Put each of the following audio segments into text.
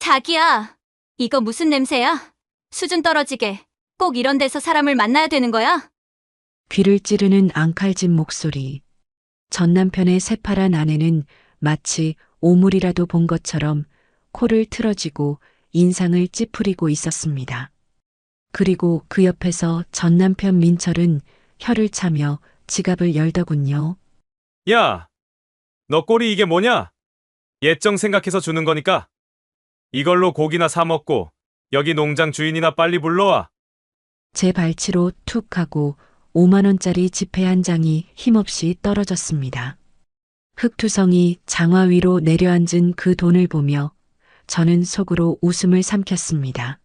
자기야, 이거 무슨 냄새야? 수준 떨어지게 꼭 이런 데서 사람을 만나야 되는 거야? 귀를 찌르는 앙칼진 목소리. 전 남편의 새파란 아내는 마치 오물이라도 본 것처럼 코를 틀어쥐고 인상을 찌푸리고 있었습니다. 그리고 그 옆에서 전 남편 민철은 혀를 차며 지갑을 열더군요. 야, 너 꼴이 이게 뭐냐? 예정 생각해서 주는 거니까 이걸로 고기나 사 먹고 여기 농장 주인이나 빨리 불러와. 제 발치로 툭 하고 5만 원짜리 지폐 한 장이 힘없이 떨어졌습니다. 흙투성이 장화 위로 내려앉은 그 돈을 보며 저는 속으로 웃음을 삼켰습니다.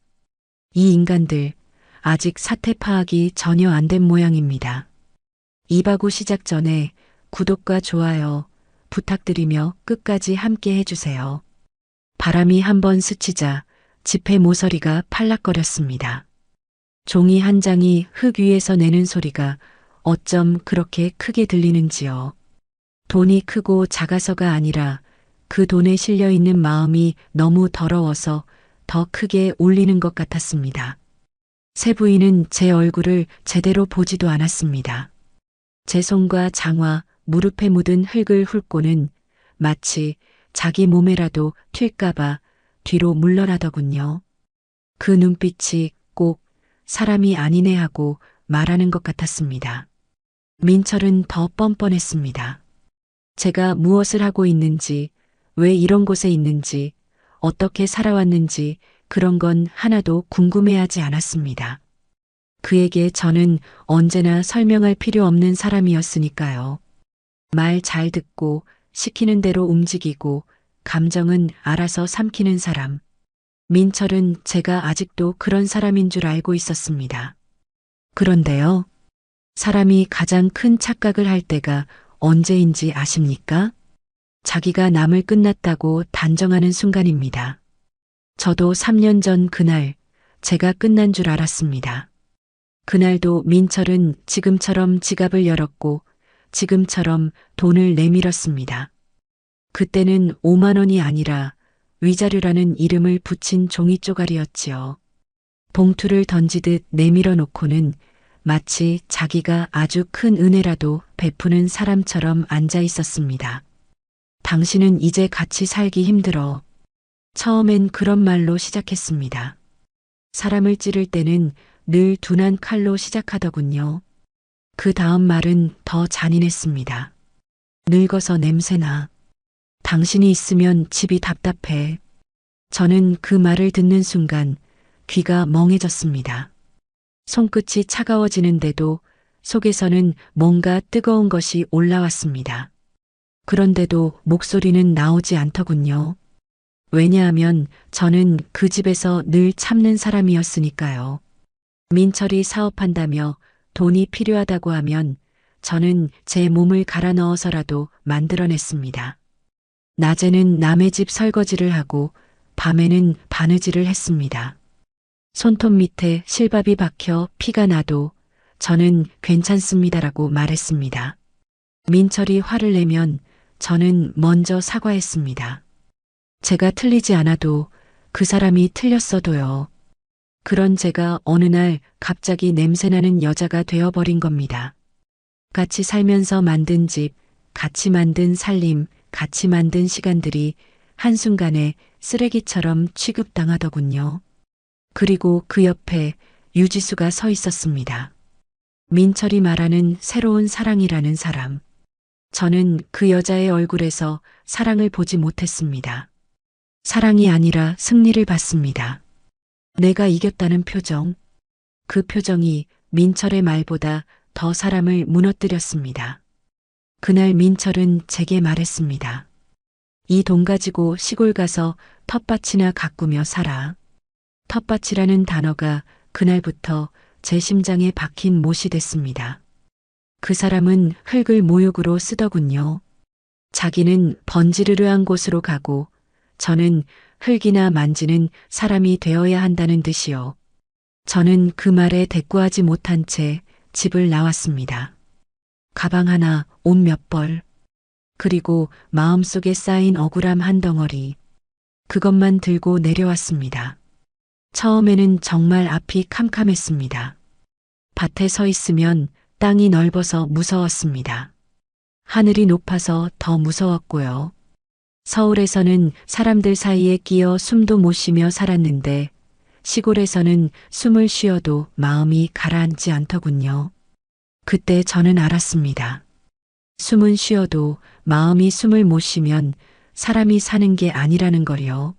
이 인간들 아직 사태 파악이 전혀 안 된 모양입니다. 이바구 시작 전에 구독과 좋아요 부탁드리며 끝까지 함께 해주세요. 바람이 한번 스치자 지폐 모서리가 팔락거렸습니다. 종이 한 장이 흙 위에서 내는 소리가 어쩜 그렇게 크게 들리는지요. 돈이 크고 작아서가 아니라 그 돈에 실려 있는 마음이 너무 더러워서 더 크게 울리는 것 같았습니다. 새 부인은 제 얼굴을 제대로 보지도 않았습니다. 제 손과 장화, 무릎에 묻은 흙을 훑고는 마치 자기 몸에라도 튈까봐 뒤로 물러나더군요. 그 눈빛이 꼭 사람이 아니네 하고 말하는 것 같았습니다. 민철은 더 뻔뻔했습니다. 제가 무엇을 하고 있는지, 왜 이런 곳에 있는지, 어떻게 살아왔는지 그런 건 하나도 궁금해하지 않았습니다. 그에게 저는 언제나 설명할 필요 없는 사람이었으니까요. 말 잘 듣고 시키는 대로 움직이고 감정은 알아서 삼키는 사람. 민철은 제가 아직도 그런 사람인 줄 알고 있었습니다. 그런데요. 사람이 가장 큰 착각을 할 때가 언제인지 아십니까? 자기가 남을 끝났다고 단정하는 순간입니다. 저도 3년 전 그날 제가 끝난 줄 알았습니다. 그날도 민철은 지금처럼 지갑을 열었고 지금처럼 돈을 내밀었습니다. 그때는 5만 원이 아니라 위자료라는 이름을 붙인 종이 쪼가리였지요. 봉투를 던지듯 내밀어 놓고는 마치 자기가 아주 큰 은혜라도 베푸는 사람처럼 앉아 있었습니다. 당신은 이제 같이 살기 힘들어. 처음엔 그런 말로 시작했습니다. 사람을 찌를 때는 늘 둔한 칼로 시작하더군요. 그 다음 말은 더 잔인했습니다. 늙어서 냄새나. 당신이 있으면 집이 답답해. 저는 그 말을 듣는 순간 귀가 멍해졌습니다. 손끝이 차가워지는데도 속에서는 뭔가 뜨거운 것이 올라왔습니다. 그런데도 목소리는 나오지 않더군요. 왜냐하면 저는 그 집에서 늘 참는 사람이었으니까요. 민철이 사업한다며 돈이 필요하다고 하면 저는 제 몸을 갈아 넣어서라도 만들어냈습니다. 낮에는 남의 집 설거지를 하고 밤에는 바느질을 했습니다. 손톱 밑에 실밥이 박혀 피가 나도 저는 괜찮습니다라고 말했습니다. 민철이 화를 내면 저는 먼저 사과했습니다. 제가 틀리지 않아도 그 사람이 틀렸어도요. 그런 제가 어느 날 갑자기 냄새나는 여자가 되어버린 겁니다. 같이 살면서 만든 집, 같이 만든 살림, 같이 만든 시간들이 한순간에 쓰레기처럼 취급당하더군요. 그리고 그 옆에 유지수가 서 있었습니다. 민철이 말하는 새로운 사랑이라는 사람. 저는 그 여자의 얼굴에서 사랑을 보지 못했습니다. 사랑이 아니라 승리를 봤습니다. 내가 이겼다는 표정. 그 표정이 민철의 말보다 더 사람을 무너뜨렸습니다. 그날 민철은 제게 말했습니다. 이 돈 가지고 시골 가서 텃밭이나 가꾸며 살아. 텃밭이라는 단어가 그날부터 제 심장에 박힌 못이 됐습니다. 그 사람은 흙을 모욕으로 쓰더군요. 자기는 번지르르한 곳으로 가고 저는 흙이나 만지는 사람이 되어야 한다는 듯이요. 저는 그 말에 대꾸하지 못한 채 집을 나왔습니다. 가방 하나, 옷 몇 벌, 그리고 마음속에 쌓인 억울함 한 덩어리. 그것만 들고 내려왔습니다. 처음에는 정말 앞이 캄캄했습니다. 밭에 서 있으면 땅이 넓어서 무서웠습니다. 하늘이 높아서 더 무서웠고요. 서울에서는 사람들 사이에 끼어 숨도 못 쉬며 살았는데 시골에서는 숨을 쉬어도 마음이 가라앉지 않더군요. 그때 저는 알았습니다. 숨은 쉬어도 마음이 숨을 못 쉬면 사람이 사는 게 아니라는 걸요.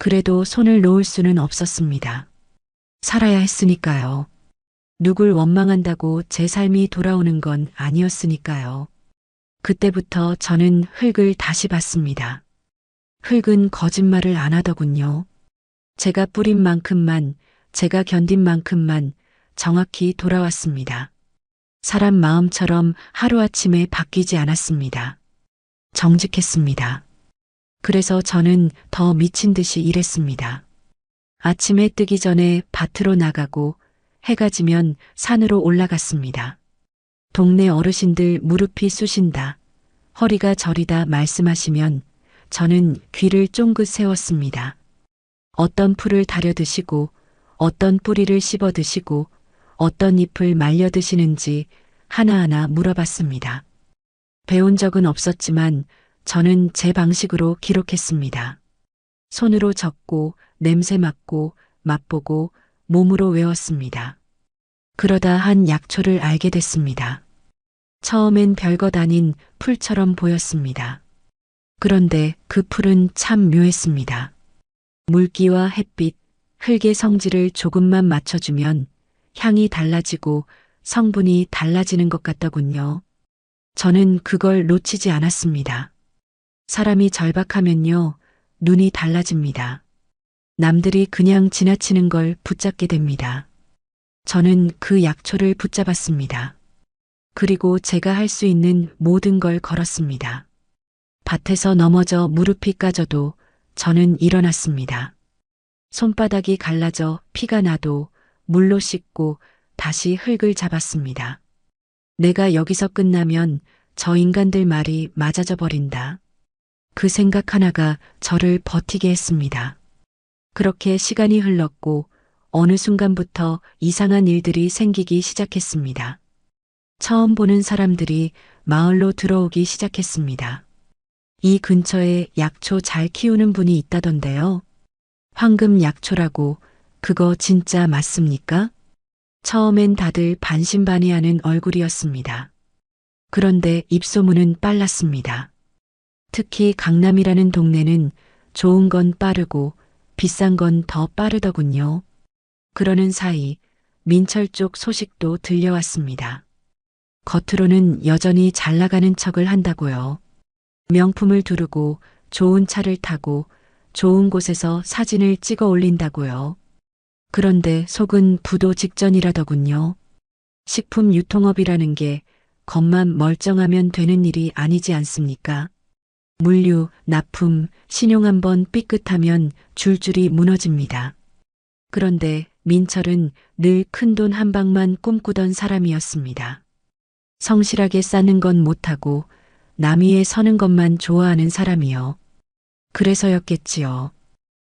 그래도 손을 놓을 수는 없었습니다. 살아야 했으니까요. 누굴 원망한다고 제 삶이 돌아오는 건 아니었으니까요. 그때부터 저는 흙을 다시 봤습니다. 흙은 거짓말을 안 하더군요. 제가 뿌린 만큼만, 제가 견딘 만큼만 정확히 돌아왔습니다. 사람 마음처럼 하루아침에 바뀌지 않았습니다. 정직했습니다. 그래서 저는 더 미친 듯이 일했습니다. 아침에 뜨기 전에 밭으로 나가고 해가 지면 산으로 올라갔습니다. 동네 어르신들 무릎이 쑤신다, 허리가 저리다 말씀하시면 저는 귀를 쫑긋 세웠습니다. 어떤 풀을 다려 드시고 어떤 뿌리를 씹어 드시고 어떤 잎을 말려 드시는지 하나하나 물어봤습니다. 배운 적은 없었지만 저는 제 방식으로 기록했습니다. 손으로 적고 냄새 맡고 맛보고 몸으로 외웠습니다. 그러다 한 약초를 알게 됐습니다. 처음엔 별것 아닌 풀처럼 보였습니다. 그런데 그 풀은 참 묘했습니다. 물기와 햇빛, 흙의 성질을 조금만 맞춰주면 향이 달라지고 성분이 달라지는 것 같더군요. 저는 그걸 놓치지 않았습니다. 사람이 절박하면요, 눈이 달라집니다. 남들이 그냥 지나치는 걸 붙잡게 됩니다. 저는 그 약초를 붙잡았습니다. 그리고 제가 할 수 있는 모든 걸 걸었습니다. 밭에서 넘어져 무릎이 까져도 저는 일어났습니다. 손바닥이 갈라져 피가 나도 물로 씻고 다시 흙을 잡았습니다. 내가 여기서 끝나면 저 인간들 말이 맞아져 버린다. 그 생각 하나가 저를 버티게 했습니다. 그렇게 시간이 흘렀고 어느 순간부터 이상한 일들이 생기기 시작했습니다. 처음 보는 사람들이 마을로 들어오기 시작했습니다. 이 근처에 약초 잘 키우는 분이 있다던데요. 황금 약초라고 그거 진짜 맞습니까? 처음엔 다들 반신반의하는 얼굴이었습니다. 그런데 입소문은 빨랐습니다. 특히 강남이라는 동네는 좋은 건 빠르고 비싼 건 더 빠르더군요. 그러는 사이 민철 쪽 소식도 들려왔습니다. 겉으로는 여전히 잘 나가는 척을 한다고요. 명품을 두르고 좋은 차를 타고 좋은 곳에서 사진을 찍어 올린다고요. 그런데 속은 부도 직전이라더군요. 식품 유통업이라는 게 겉만 멀쩡하면 되는 일이 아니지 않습니까? 물류, 납품, 신용 한번 삐끗하면 줄줄이 무너집니다. 그런데 민철은 늘 큰돈 한 방만 꿈꾸던 사람이었습니다. 성실하게 싸는 건 못하고 남 위에 서는 것만 좋아하는 사람이요. 그래서였겠지요.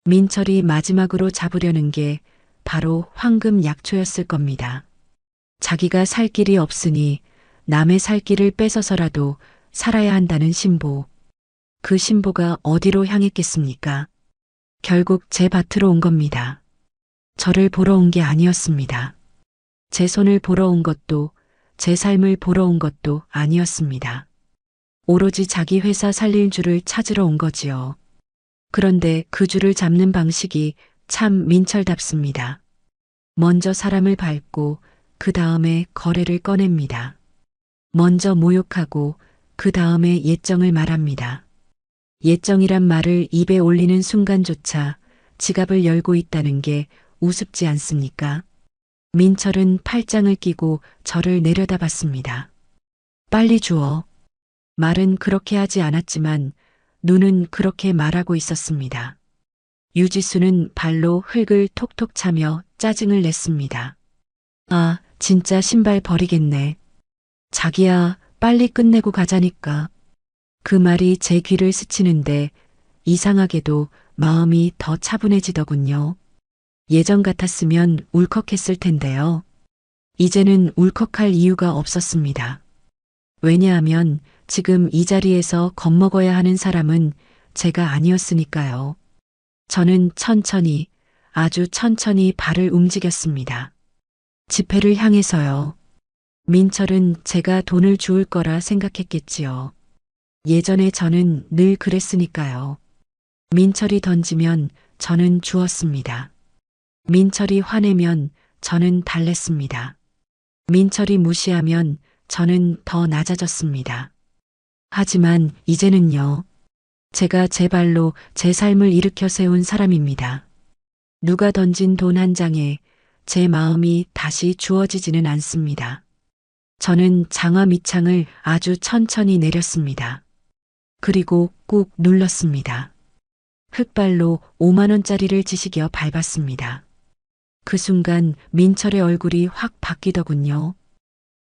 민철이 마지막으로 잡으려는 게 바로 황금 약초였을 겁니다. 자기가 살 길이 없으니 남의 살 길을 뺏어서라도 살아야 한다는 신보. 그 신보가 어디로 향했겠습니까? 결국 제 밭으로 온 겁니다. 저를 보러 온 게 아니었습니다. 제 손을 보러 온 것도 제 삶을 보러 온 것도 아니었습니다. 오로지 자기 회사 살릴 줄을 찾으러 온 거지요. 그런데 그 줄을 잡는 방식이 참 민철답습니다. 먼저 사람을 밟고 그 다음에 거래를 꺼냅니다. 먼저 모욕하고 그 다음에 예정을 말합니다. 예정이란 말을 입에 올리는 순간조차 지갑을 열고 있다는 게 우습지 않습니까? 민철은 팔짱을 끼고 저를 내려다봤습니다. 빨리 주어. 말은 그렇게 하지 않았지만 눈은 그렇게 말하고 있었습니다. 유지수는 발로 흙을 톡톡 차며 짜증을 냈습니다. 아, 진짜 신발 버리겠네. 자기야, 빨리 끝내고 가자니까. 그 말이 제 귀를 스치는데 이상하게도 마음이 더 차분해지더군요. 예전 같았으면 울컥했을 텐데요. 이제는 울컥할 이유가 없었습니다. 왜냐하면 지금 이 자리에서 겁먹어야 하는 사람은 제가 아니었으니까요. 저는 천천히, 아주 천천히 발을 움직였습니다. 집회를 향해서요. 민철은 제가 돈을 주울 거라 생각했겠지요. 예전에 저는 늘 그랬으니까요. 민철이 던지면 저는 주었습니다. 민철이 화내면 저는 달랬습니다. 민철이 무시하면 저는 더 낮아졌습니다. 하지만 이제는요. 제가 제 발로 제 삶을 일으켜 세운 사람입니다. 누가 던진 돈 한 장에 제 마음이 다시 주어지지는 않습니다. 저는 장화 밑창을 아주 천천히 내렸습니다. 그리고 꾹 눌렀습니다. 흙발로 5만 원짜리를 지시겨 밟았습니다. 그 순간 민철의 얼굴이 확 바뀌더군요.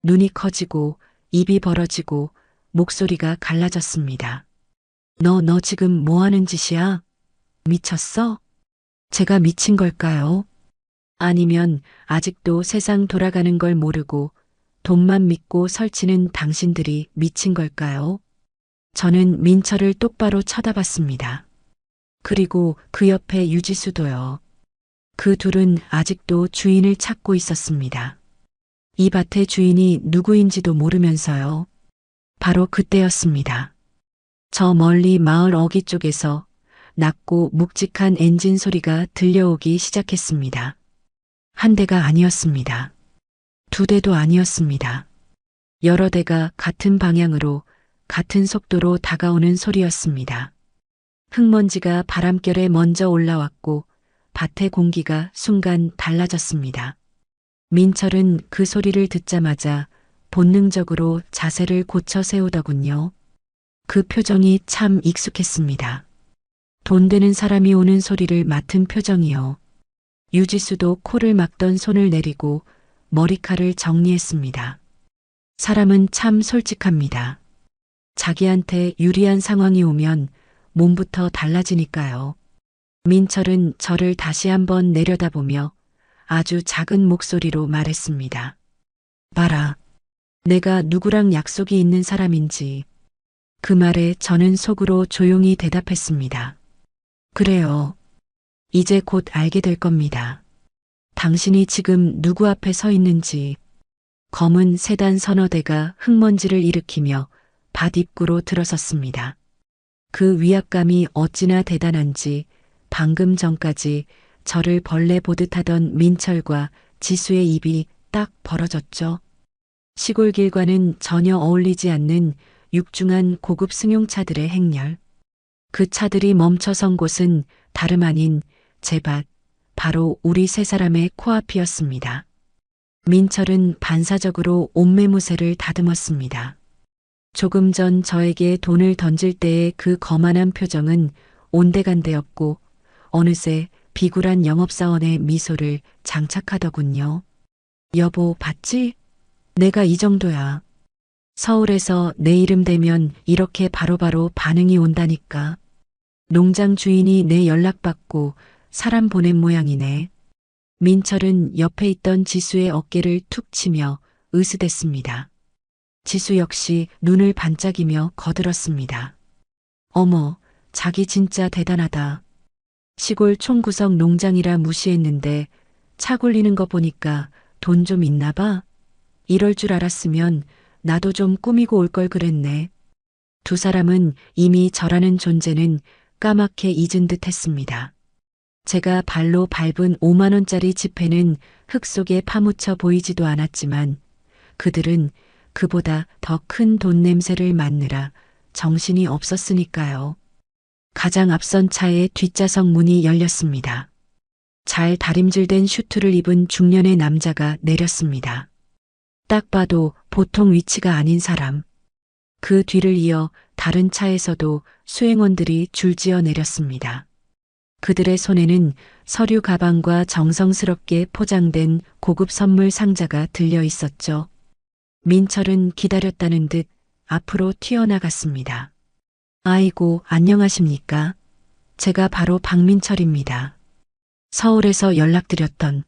눈이 커지고 입이 벌어지고 목소리가 갈라졌습니다. 너 지금 뭐 하는 짓이야? 미쳤어? 제가 미친 걸까요? 아니면 아직도 세상 돌아가는 걸 모르고 돈만 믿고 설치는 당신들이 미친 걸까요? 저는 민철을 똑바로 쳐다봤습니다. 그리고 그 옆에 유지수도요. 그 둘은 아직도 주인을 찾고 있었습니다. 이 밭의 주인이 누구인지도 모르면서요. 바로 그때였습니다. 저 멀리 마을 어귀 쪽에서 낮고 묵직한 엔진 소리가 들려오기 시작했습니다. 한 대가 아니었습니다. 두 대도 아니었습니다. 여러 대가 같은 방향으로 같은 속도로 다가오는 소리였습니다. 흙먼지가 바람결에 먼저 올라왔고 밭의 공기가 순간 달라졌습니다. 민철은 그 소리를 듣자마자 본능적으로 자세를 고쳐 세우더군요. 그 표정이 참 익숙했습니다. 돈 되는 사람이 오는 소리를 맡은 표정이요. 유지수도 코를 막던 손을 내리고 머리칼을 정리했습니다. 사람은 참 솔직합니다. 자기한테 유리한 상황이 오면 몸부터 달라지니까요. 민철은 저를 다시 한번 내려다보며 아주 작은 목소리로 말했습니다. 봐라. 내가 누구랑 약속이 있는 사람인지. 그 말에 저는 속으로 조용히 대답했습니다. 그래요. 이제 곧 알게 될 겁니다. 당신이 지금 누구 앞에 서 있는지. 검은 세단 서너 대가 흙먼지를 일으키며 밭 입구로 들어섰습니다. 그 위압감이 어찌나 대단한지 방금 전까지 저를 벌레 보듯 하던 민철과 지수의 입이 딱 벌어졌죠. 시골길과는 전혀 어울리지 않는 육중한 고급 승용차들의 행렬. 그 차들이 멈춰선 곳은 다름 아닌 제 밭, 바로 우리 세 사람의 코앞이었습니다. 민철은 반사적으로 옷매무새를 다듬었습니다. 조금 전 저에게 돈을 던질 때의 그 거만한 표정은 온데간데없고 어느새 비굴한 영업사원의 미소를 장착하더군요. 여보, 봤지? 내가 이 정도야. 서울에서 내 이름 대면 이렇게 바로바로 반응이 온다니까. 농장 주인이 내 연락받고 사람 보낸 모양이네. 민철은 옆에 있던 지수의 어깨를 툭 치며 으스댔습니다. 지수 역시 눈을 반짝이며 거들었습니다. 어머, 자기 진짜 대단하다. 시골 총구석 농장이라 무시했는데 차 굴리는 거 보니까 돈 좀 있나 봐. 이럴 줄 알았으면 나도 좀 꾸미고 올 걸 그랬네. 두 사람은 이미 저라는 존재는 까맣게 잊은 듯 했습니다. 제가 발로 밟은 5만 원짜리 지폐는 흙 속에 파묻혀 보이지도 않았지만 그들은 그보다 더 큰 돈 냄새를 맡느라 정신이 없었으니까요. 가장 앞선 차의 뒷좌석 문이 열렸습니다. 잘 다림질된 슈트를 입은 중년의 남자가 내렸습니다. 딱 봐도 보통 위치가 아닌 사람. 그 뒤를 이어 다른 차에서도 수행원들이 줄지어 내렸습니다. 그들의 손에는 서류 가방과 정성스럽게 포장된 고급 선물 상자가 들려 있었죠. 민철은 기다렸다는 듯 앞으로 튀어나갔습니다. 아이고, 안녕하십니까? 제가 바로 박민철입니다. 서울에서 연락드렸던.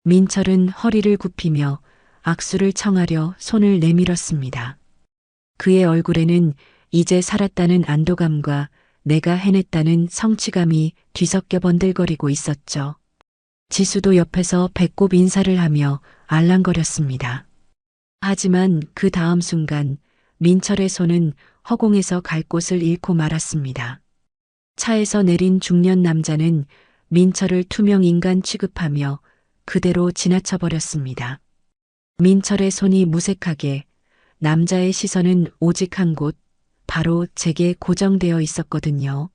민철은 허리를 굽히며 악수를 청하려 손을 내밀었습니다. 그의 얼굴에는 이제 살았다는 안도감과 내가 해냈다는 성취감이 뒤섞여 번들거리고 있었죠. 지수도 옆에서 배꼽 인사를 하며 알랑거렸습니다. 하지만 그 다음 순간 민철의 손은 허공에서 갈 곳을 잃고 말았습니다. 차에서 내린 중년 남자는 민철을 투명 인간 취급하며 그대로 지나쳐 버렸습니다. 민철의 손이 무색하게, 남자의 시선은 오직 한 곳, 바로 제게 고정되어 있었거든요.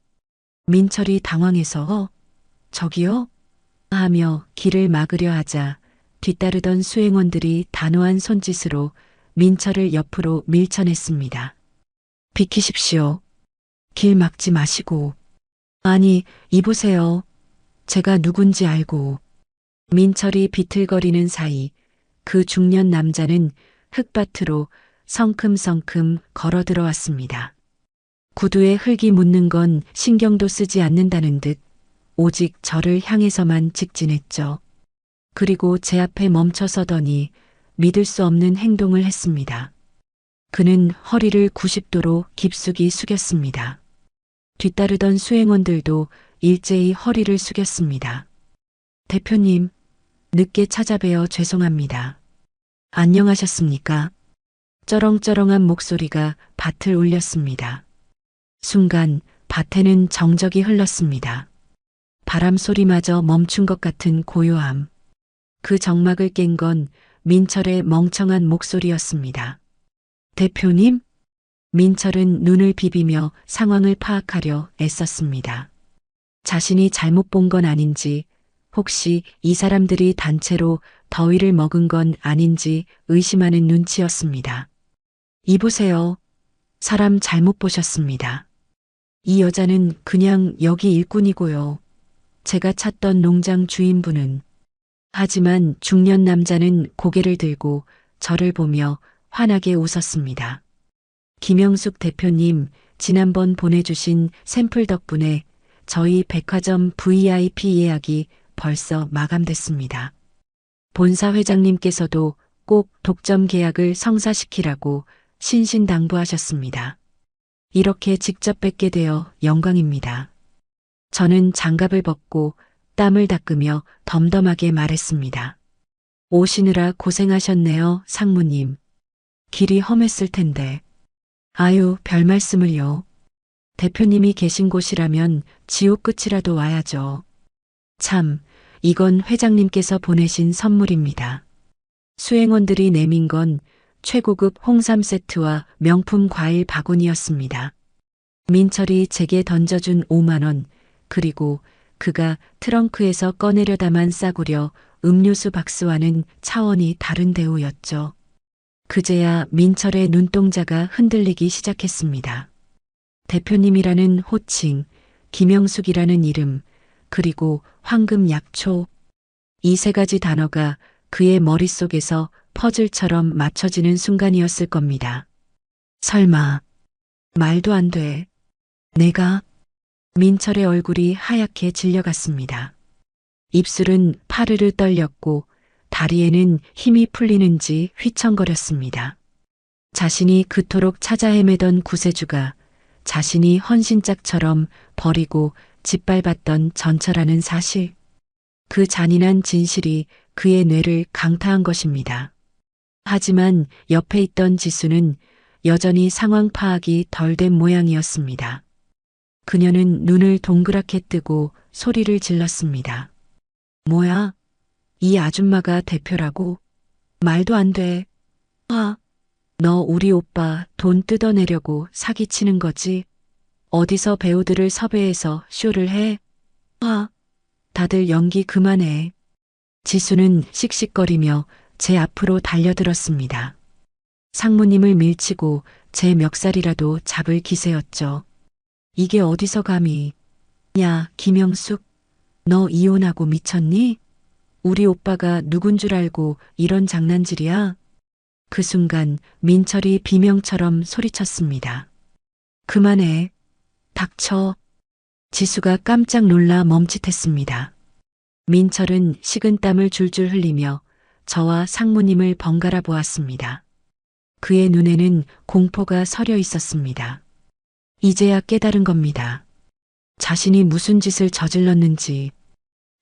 민철이 당황해서 저기요? 하며 길을 막으려 하자 뒤따르던 수행원들이 단호한 손짓으로 민철을 옆으로 밀쳐냈습니다. 비키십시오. 길 막지 마시고. 아니, 이보세요. 제가 누군지 알고. 민철이 비틀거리는 사이 그 중년 남자는 흙밭으로 성큼성큼 걸어 들어왔습니다. 구두에 흙이 묻는 건 신경도 쓰지 않는다는 듯 오직 저를 향해서만 직진했죠. 그리고 제 앞에 멈춰 서더니 믿을 수 없는 행동을 했습니다. 그는 허리를 90도로 깊숙이 숙였습니다. 뒤따르던 수행원들도 일제히 허리를 숙였습니다. 대표님, 늦게 찾아뵈어 죄송합니다. 안녕하셨습니까? 쩌렁쩌렁한 목소리가 밭을 울렸습니다. 순간 밭에는 정적이 흘렀습니다. 바람 소리마저 멈춘 것 같은 고요함. 그 정막을 깬 건 민철의 멍청한 목소리였습니다. 대표님? 민철은 눈을 비비며 상황을 파악하려 애썼습니다. 자신이 잘못 본 건 아닌지, 혹시 이 사람들이 단체로 더위를 먹은 건 아닌지 의심하는 눈치였습니다. 이보세요. 사람 잘못 보셨습니다. 이 여자는 그냥 여기 일꾼이고요. 제가 찾던 농장 주인분은. 하지만 중년 남자는 고개를 들고 저를 보며 환하게 웃었습니다. 김영숙 대표님, 지난번 보내주신 샘플 덕분에 저희 백화점 VIP 예약이 벌써 마감됐습니다. 본사 회장님께서도 꼭 독점 계약을 성사시키라고 신신당부하셨습니다. 이렇게 직접 뵙게 되어 영광입니다. 저는 장갑을 벗고 땀을 닦으며 덤덤하게 말했습니다. 오시느라 고생하셨네요, 상무님. 길이 험했을 텐데. 아유, 별 말씀을요. 대표님이 계신 곳이라면 지옥 끝이라도 와야죠. 참, 이건 회장님께서 보내신 선물입니다. 수행원들이 내민 건 최고급 홍삼 세트와 명품 과일 바구니였습니다. 민철이 제게 던져준 5만 원, 그리고 그가 트렁크에서 꺼내려 담은 싸구려 음료수 박스와는 차원이 다른 대우였죠. 그제야 민철의 눈동자가 흔들리기 시작했습니다. 대표님이라는 호칭, 김영숙이라는 이름, 그리고 황금 약초. 이 세 가지 단어가 그의 머릿속에서 퍼즐처럼 맞춰지는 순간이었을 겁니다. 설마, 말도 안 돼. 내가? 민철의 얼굴이 하얗게 질려갔습니다. 입술은 파르르 떨렸고 다리에는 힘이 풀리는지 휘청거렸습니다. 자신이 그토록 찾아 헤매던 구세주가 자신이 헌신짝처럼 버리고 짓밟았던 전처라는 사실. 그 잔인한 진실이 그의 뇌를 강타한 것입니다. 하지만 옆에 있던 지수는 여전히 상황 파악이 덜 된 모양이었습니다. 그녀는 눈을 동그랗게 뜨고 소리를 질렀습니다. 뭐야? 이 아줌마가 대표라고? 말도 안 돼. 너 우리 오빠 돈 뜯어내려고 사기치는 거지? 어디서 배우들을 섭외해서 쇼를 해? 다들 연기 그만해. 지수는 씩씩거리며 제 앞으로 달려들었습니다. 상무님을 밀치고 제 멱살이라도 잡을 기세였죠. 이게 어디서 감히. 야, 김영숙, 너 이혼하고 미쳤니? 우리 오빠가 누군 줄 알고 이런 장난질이야? 그 순간 민철이 비명처럼 소리쳤습니다. 그만해. 닥쳐. 지수가 깜짝 놀라 멈칫했습니다. 민철은 식은땀을 줄줄 흘리며 저와 상무님을 번갈아 보았습니다. 그의 눈에는 공포가 서려 있었습니다. 이제야 깨달은 겁니다. 자신이 무슨 짓을 저질렀는지,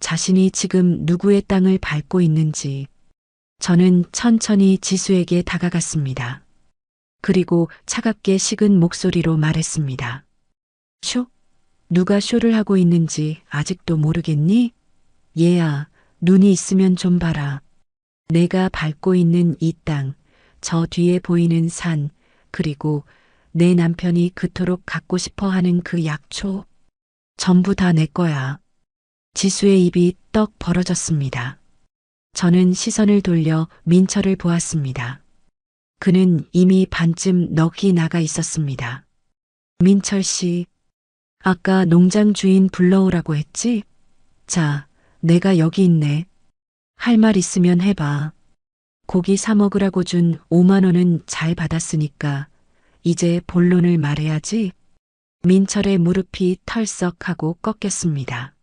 자신이 지금 누구의 땅을 밟고 있는지. 저는 천천히 지수에게 다가갔습니다. 그리고 차갑게 식은 목소리로 말했습니다. 쇼? 누가 쇼를 하고 있는지 아직도 모르겠니? 얘야, 눈이 있으면 좀 봐라. 내가 밟고 있는 이 땅, 저 뒤에 보이는 산, 그리고 내 남편이 그토록 갖고 싶어 하는 그 약초. 전부 다 내 거야. 지수의 입이 떡 벌어졌습니다. 저는 시선을 돌려 민철을 보았습니다. 그는 이미 반쯤 넋이 나가 있었습니다. 민철 씨, 아까 농장 주인 불러오라고 했지? 자, 내가 여기 있네. 할 말 있으면 해봐. 고기 사 먹으라고 준 5만 원은 잘 받았으니까 이제 본론을 말해야지. 민철의 무릎이 털썩하고 꺾였습니다.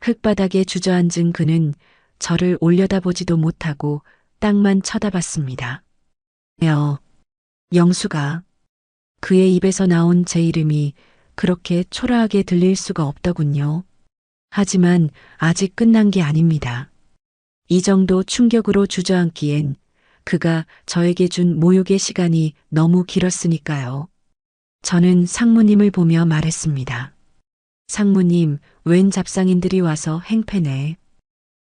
흙바닥에 주저앉은 그는 저를 올려다보지도 못하고 땅만 쳐다봤습니다. 영수가. 그의 입에서 나온 제 이름이 그렇게 초라하게 들릴 수가 없더군요. 하지만 아직 끝난 게 아닙니다. 이 정도 충격으로 주저앉기엔 그가 저에게 준 모욕의 시간이 너무 길었으니까요. 저는 상무님을 보며 말했습니다. 상무님, 웬 잡상인들이 와서 행패네.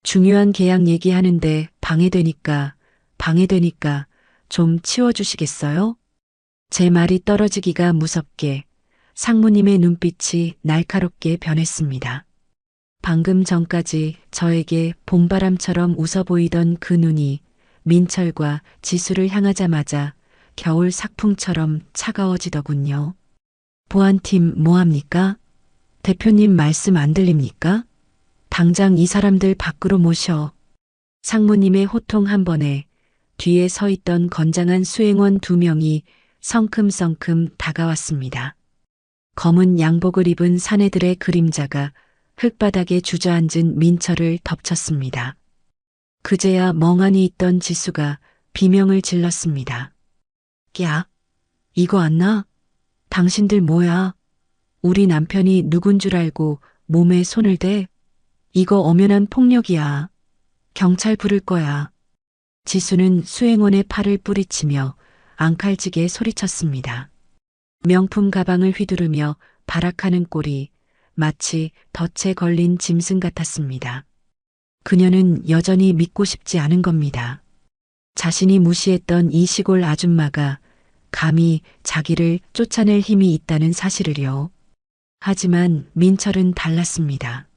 중요한 계약 얘기하는데 방해되니까 좀 치워주시겠어요? 제 말이 떨어지기가 무섭게 상무님의 눈빛이 날카롭게 변했습니다. 방금 전까지 저에게 봄바람처럼 웃어 보이던 그 눈이 민철과 지수를 향하자마자 겨울 삭풍처럼 차가워지더군요. 보안팀 뭐합니까? 대표님 말씀 안 들립니까? 당장 이 사람들 밖으로 모셔. 상무님의 호통 한 번에 뒤에 서 있던 건장한 수행원 2명이 성큼성큼 다가왔습니다. 검은 양복을 입은 사내들의 그림자가 흙바닥에 주저앉은 민철을 덮쳤습니다. 그제야 멍하니 있던 지수가 비명을 질렀습니다. 야, 이거 안 나? 당신들 뭐야? 우리 남편이 누군 줄 알고 몸에 손을 대? 이거 엄연한 폭력이야. 경찰 부를 거야. 지수는 수행원의 팔을 뿌리치며 앙칼지게 소리쳤습니다. 명품 가방을 휘두르며 발악하는 꼴이 마치 덫에 걸린 짐승 같았습니다. 그녀는 여전히 믿고 싶지 않은 겁니다. 자신이 무시했던 이 시골 아줌마가 감히 자기를 쫓아낼 힘이 있다는 사실을요. 하지만 민철은 달랐습니다.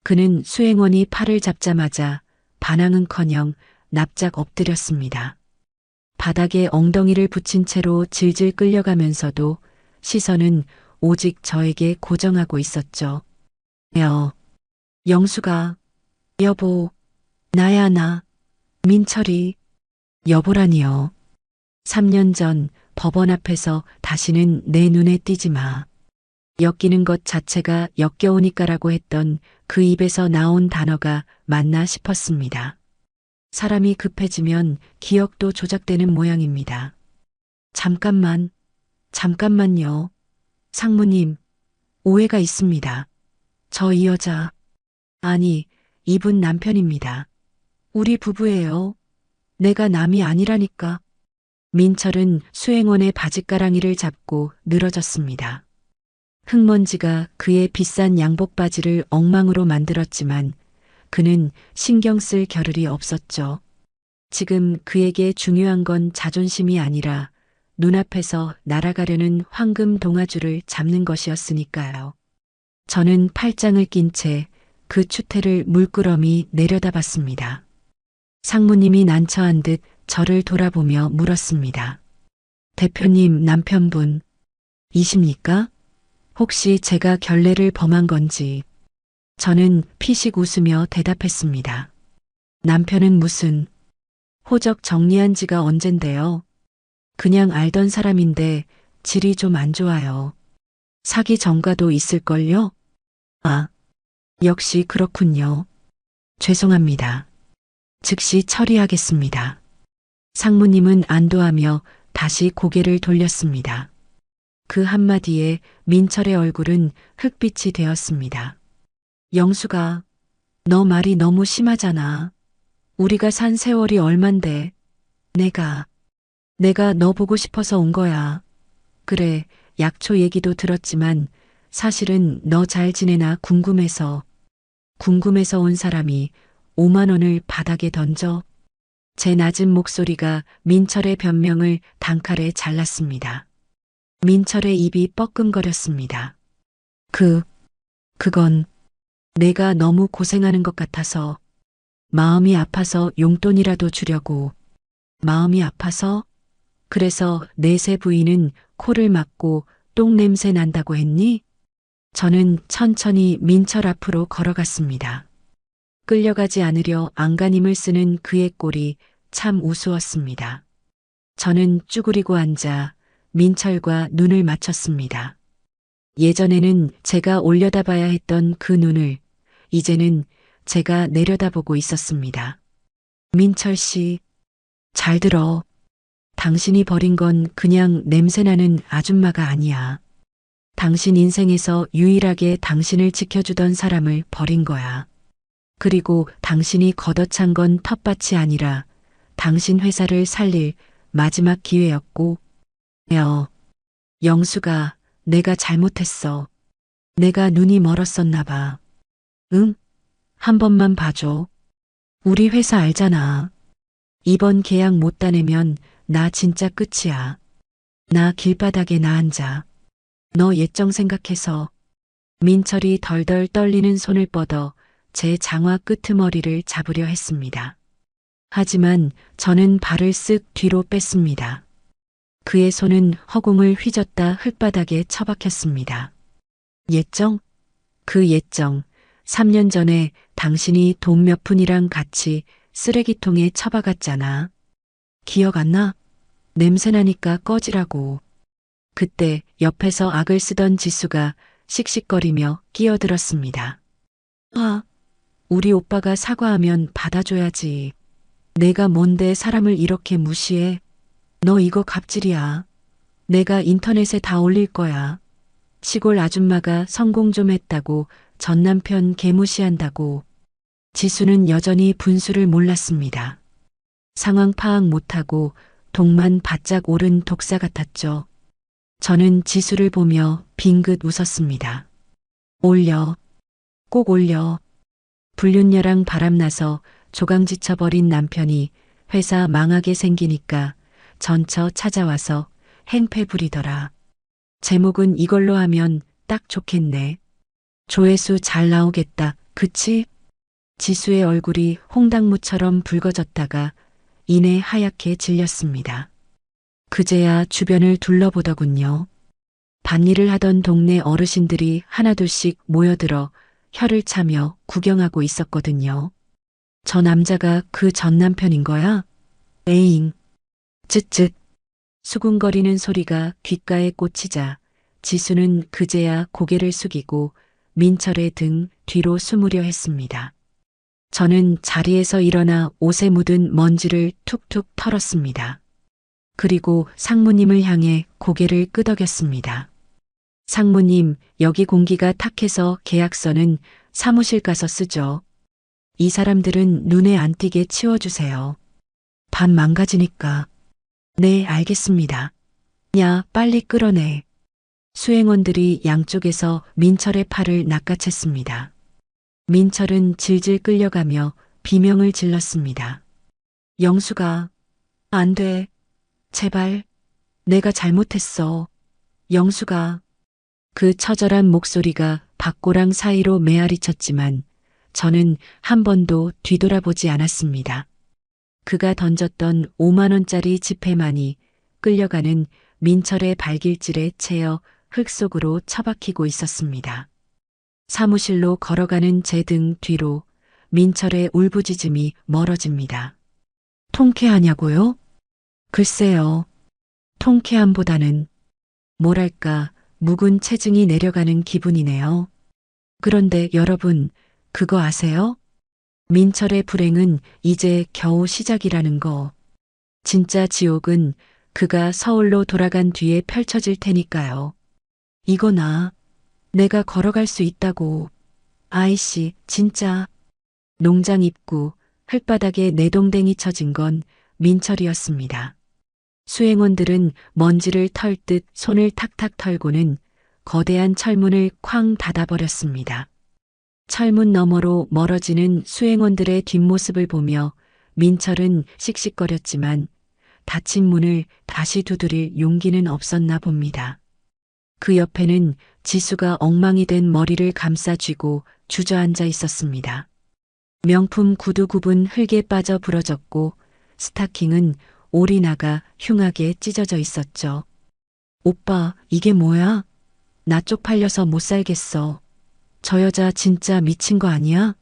그는 수행원이 팔을 잡자마자 반항은커녕 납작 엎드렸습니다. 바닥에 엉덩이를 붙인 채로 질질 끌려가면서도 시선은 오직 저에게 고정하고 있었죠. 영수가, 여보, 나야 나, 민철이, 여보라니요. 3년 전 법원 앞에서 다시는 내 눈에 띄지 마. 엮이는 것 자체가 역겨우니까라고 했던 그 입에서 나온 단어가 맞나 싶었습니다. 사람이 급해지면 기억도 조작되는 모양입니다. 잠깐만요. 상무님, 오해가 있습니다. 저 이 여자, 아니, 이분 남편입니다. 우리 부부예요. 내가 남이 아니라니까. 민철은 수행원의 바짓가랑이를 잡고 늘어졌습니다. 흙먼지가 그의 비싼 양복 바지를 엉망으로 만들었지만 그는 신경 쓸 겨를이 없었죠. 지금 그에게 중요한 건 자존심이 아니라 눈앞에서 날아가려는 황금 동아줄을 잡는 것이었으니까요. 저는 팔짱을 낀 채 그 추태를 물끄러미 내려다봤습니다. 상무님이 난처한 듯 저를 돌아보며 물었습니다. 대표님 남편분 이십니까? 혹시 제가 결례를 범한 건지. 저는 피식 웃으며 대답했습니다. 남편은 무슨, 호적 정리한 지가 언젠데요. 그냥 알던 사람인데 질이 좀 안 좋아요. 사기 전과도 있을걸요? 아, 역시 그렇군요. 죄송합니다. 즉시 처리하겠습니다. 상무님은 안도하며 다시 고개를 돌렸습니다. 그 한마디에 민철의 얼굴은 흑빛이 되었습니다. 영수가, 너 말이 너무 심하잖아. 우리가 산 세월이 얼만데. 내가 너 보고 싶어서 온 거야. 그래, 약초 얘기도 들었지만 사실은 너 잘 지내나 궁금해서 온 사람이 5만 원을 바닥에 던져. 제 낮은 목소리가 민철의 변명을 단칼에 잘랐습니다. 민철의 입이 뻐끔거렸습니다. 그건 내가 너무 고생하는 것 같아서 마음이 아파서 용돈이라도 주려고. 마음이 아파서? 그래서 내세 부인은 코를 막고 똥 냄새 난다고 했니? 저는 천천히 민철 앞으로 걸어갔습니다. 끌려가지 않으려 안간힘을 쓰는 그의 꼴이 참 우스웠습니다. 저는 쭈그리고 앉아 민철과 눈을 맞췄습니다. 예전에는 제가 올려다봐야 했던 그 눈을 이제는 제가 내려다보고 있었습니다. 민철 씨, 잘 들어. 당신이 버린 건 그냥 냄새나는 아줌마가 아니야. 당신 인생에서 유일하게 당신을 지켜주던 사람을 버린 거야. 그리고 당신이 걷어찬 건 텃밭이 아니라 당신 회사를 살릴 마지막 기회였고, 영수가 내가 잘못했어. 내가 눈이 멀었었나 봐. 응? 한 번만 봐줘. 우리 회사 알잖아. 이번 계약 못 따내면 나 진짜 끝이야. 나 길바닥에 나앉아. 너 예정 생각해서. 민철이 덜덜 떨리는 손을 뻗어 제 장화 끄트머리를 잡으려 했습니다. 하지만 저는 발을 쓱 뒤로 뺐습니다. 그의 손은 허공을 휘젓다 흙바닥에 처박혔습니다. 예정? 그 예정. 3년 전에 당신이 돈 몇 푼이랑 같이 쓰레기통에 처박았잖아. 기억 안 나? 냄새나니까 꺼지라고. 그때 옆에서 악을 쓰던 지수가 씩씩거리며 끼어들었습니다. 우리 오빠가 사과하면 받아줘야지. 내가 뭔데 사람을 이렇게 무시해? 너 이거 갑질이야. 내가 인터넷에 다 올릴 거야. 시골 아줌마가 성공 좀 했다고 전 남편 개무시한다고. 지수는 여전히 분수를 몰랐습니다. 상황 파악 못하고 독만 바짝 오른 독사 같았죠. 저는 지수를 보며 빙긋 웃었습니다. 올려. 꼭 올려. 불륜녀랑 바람나서 조강지쳐버린 남편이 회사 망하게 생기니까 전처 찾아와서 행패 부리더라. 제목은 이걸로 하면 딱 좋겠네. 조회수 잘 나오겠다. 그치? 지수의 얼굴이 홍당무처럼 붉어졌다가 이내 하얗게 질렸습니다. 그제야 주변을 둘러보더군요. 밭일을 하던 동네 어르신들이 하나둘씩 모여들어 혀를 차며 구경하고 있었거든요. 저 남자가 그 전 남편인 거야? 에잉. 쯧쯧. 수군거리는 소리가 귓가에 꽂히자 지수는 그제야 고개를 숙이고 민철의 등 뒤로 숨으려 했습니다. 저는 자리에서 일어나 옷에 묻은 먼지를 툭툭 털었습니다. 그리고 상무님을 향해 고개를 끄덕였습니다. 상무님, 여기 공기가 탁해서 계약서는 사무실 가서 쓰죠. 이 사람들은 눈에 안 띄게 치워주세요. 반 망가지니까. 네, 알겠습니다. 야, 빨리 끌어내. 수행원들이 양쪽에서 민철의 팔을 낚아챘습니다. 민철은 질질 끌려가며 비명을 질렀습니다. 영수가, 안 돼. 제발. 내가 잘못했어. 영수가. 그 처절한 목소리가 박고랑 사이로 메아리쳤지만 저는 한 번도 뒤돌아보지 않았습니다. 그가 던졌던 5만 원짜리 지폐만이 끌려가는 민철의 발길질에 채여 흙 속으로 처박히고 있었습니다. 사무실로 걸어가는 제 등 뒤로 민철의 울부짖음이 멀어집니다. 통쾌하냐고요? 글쎄요. 통쾌함보다는 뭐랄까 묵은 체증이 내려가는 기분이네요. 그런데 여러분, 그거 아세요? 민철의 불행은 이제 겨우 시작이라는 거. 진짜 지옥은 그가 서울로 돌아간 뒤에 펼쳐질 테니까요. 이거 내가 걸어갈 수 있다고. 아이씨, 진짜. 농장 입구, 흙바닥에 내동댕이 쳐진 건 민철이었습니다. 수행원들은 먼지를 털 듯 손을 탁탁 털고는 거대한 철문을 쾅 닫아버렸습니다. 철문 너머로 멀어지는 수행원들의 뒷모습을 보며 민철은 씩씩거렸지만 닫힌 문을 다시 두드릴 용기는 없었나 봅니다. 그 옆에는 지수가 엉망이 된 머리를 감싸 쥐고 주저앉아 있었습니다. 명품 구두 굽은 흙에 빠져 부러졌고 스타킹은 올이 나가 흉하게 찢어져 있었죠. 오빠, 이게 뭐야? 나 쪽팔려서 못 살겠어. 저 여자 진짜 미친 거 아니야?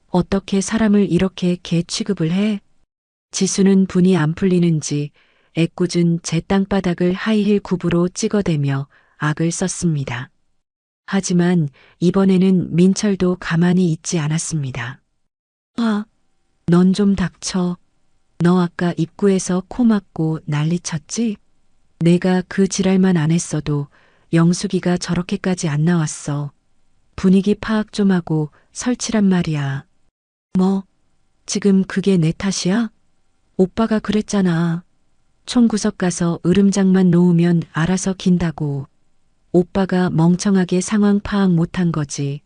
어떻게 사람을 이렇게 개 취급을 해? 지수는 분이 안 풀리는지 애꿎은 제 땅바닥을 하이힐 굽으로 찍어대며 악을 썼습니다. 하지만 이번에는 민철도 가만히 있지 않았습니다. 넌 좀 닥쳐. 너 아까 입구에서 코 막고 난리쳤지? 내가 그 지랄만 안 했어도 영숙이가 저렇게까지 안 나왔어. 분위기 파악 좀 하고 설치란 말이야. 뭐, 지금 그게 내 탓이야? 오빠가 그랬잖아. 총구석 가서 으름장만 놓으면 알아서 긴다고. 오빠가 멍청하게 상황 파악 못한 거지.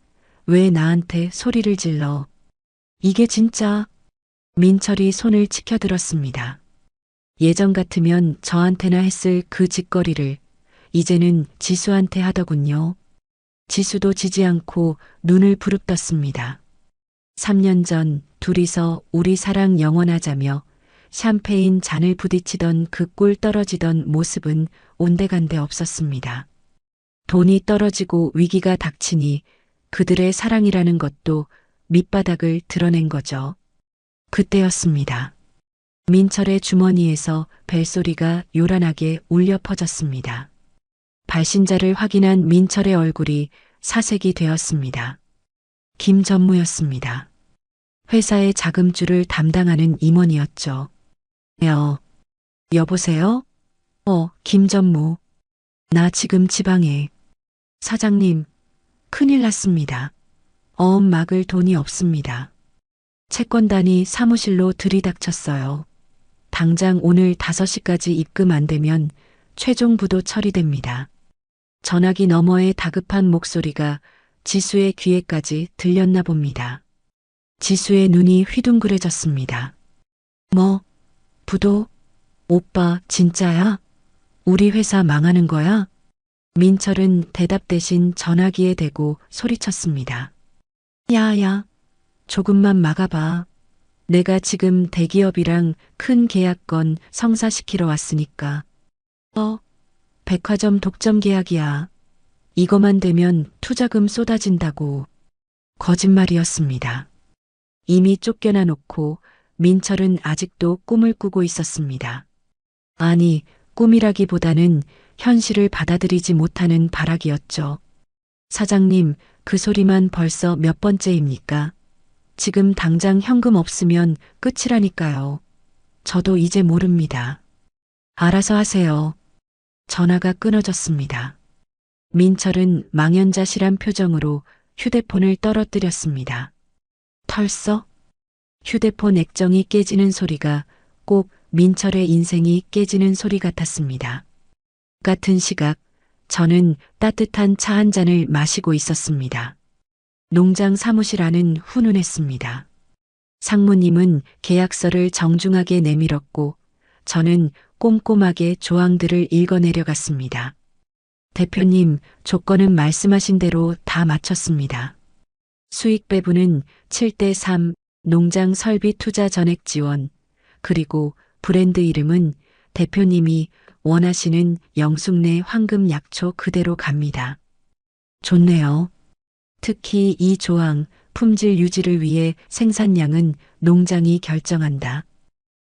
왜 나한테 소리를 질러? 이게 진짜. 민철이 손을 치켜들었습니다. 예전 같으면 저한테나 했을 그 짓거리를 이제는 지수한테 하더군요. 지수도 지지 않고 눈을 부릅떴습니다. 3년 전 둘이서 우리 사랑 영원하자며 샴페인 잔을 부딪히던 그 꿀 떨어지던 모습은 온데간데 없었습니다. 돈이 떨어지고 위기가 닥치니 그들의 사랑이라는 것도 밑바닥을 드러낸 거죠. 그때였습니다. 민철의 주머니에서 벨소리가 요란하게 울려 퍼졌습니다. 발신자를 확인한 민철의 얼굴이 사색이 되었습니다. 김전무였습니다. 회사의 자금줄을 담당하는 임원이었죠. 여보세요? 김전무. 나 지금 지방에. 사장님, 큰일 났습니다. 막을 돈이 없습니다. 채권단이 사무실로 들이닥쳤어요. 당장 오늘 5시까지 입금 안 되면 최종 부도 처리됩니다. 전화기 너머의 다급한 목소리가 지수의 귀에까지 들렸나 봅니다. 지수의 눈이 휘둥그레졌습니다. 뭐, 부도? 오빠, 진짜야? 우리 회사 망하는 거야? 민철은 대답 대신 전화기에 대고 소리쳤습니다. 야야, 조금만 막아봐. 내가 지금 대기업이랑 큰 계약건 성사시키러 왔으니까. 백화점 독점 계약이야. 이거만 되면 투자금 쏟아진다고. 거짓말이었습니다. 이미 쫓겨나 놓고 민철은 아직도 꿈을 꾸고 있었습니다. 아니, 꿈이라기보다는 현실을 받아들이지 못하는 발악이었죠. 사장님, 그 소리만 벌써 몇 번째입니까? 지금 당장 현금 없으면 끝이라니까요. 저도 이제 모릅니다. 알아서 하세요. 전화가 끊어졌습니다. 민철은 망연자실한 표정으로 휴대폰을 떨어뜨렸습니다. 털썩? 휴대폰 액정이 깨지는 소리가 꼭 민철의 인생이 깨지는 소리 같았습니다. 같은 시각, 저는 따뜻한 차 한 잔을 마시고 있었습니다. 농장 사무실 안은 훈훈했습니다. 상무님은 계약서를 정중하게 내밀었고 저는 꼼꼼하게 조항들을 읽어내려갔습니다. 대표님, 조건은 말씀하신 대로 다 마쳤습니다. 수익 배분은 7대3, 농장 설비 투자 전액 지원, 그리고 브랜드 이름은 대표님이 원하시는 영숙내 황금 약초 그대로 갑니다. 좋네요. 특히 이 조항, 품질 유지를 위해 생산량은 농장이 결정한다.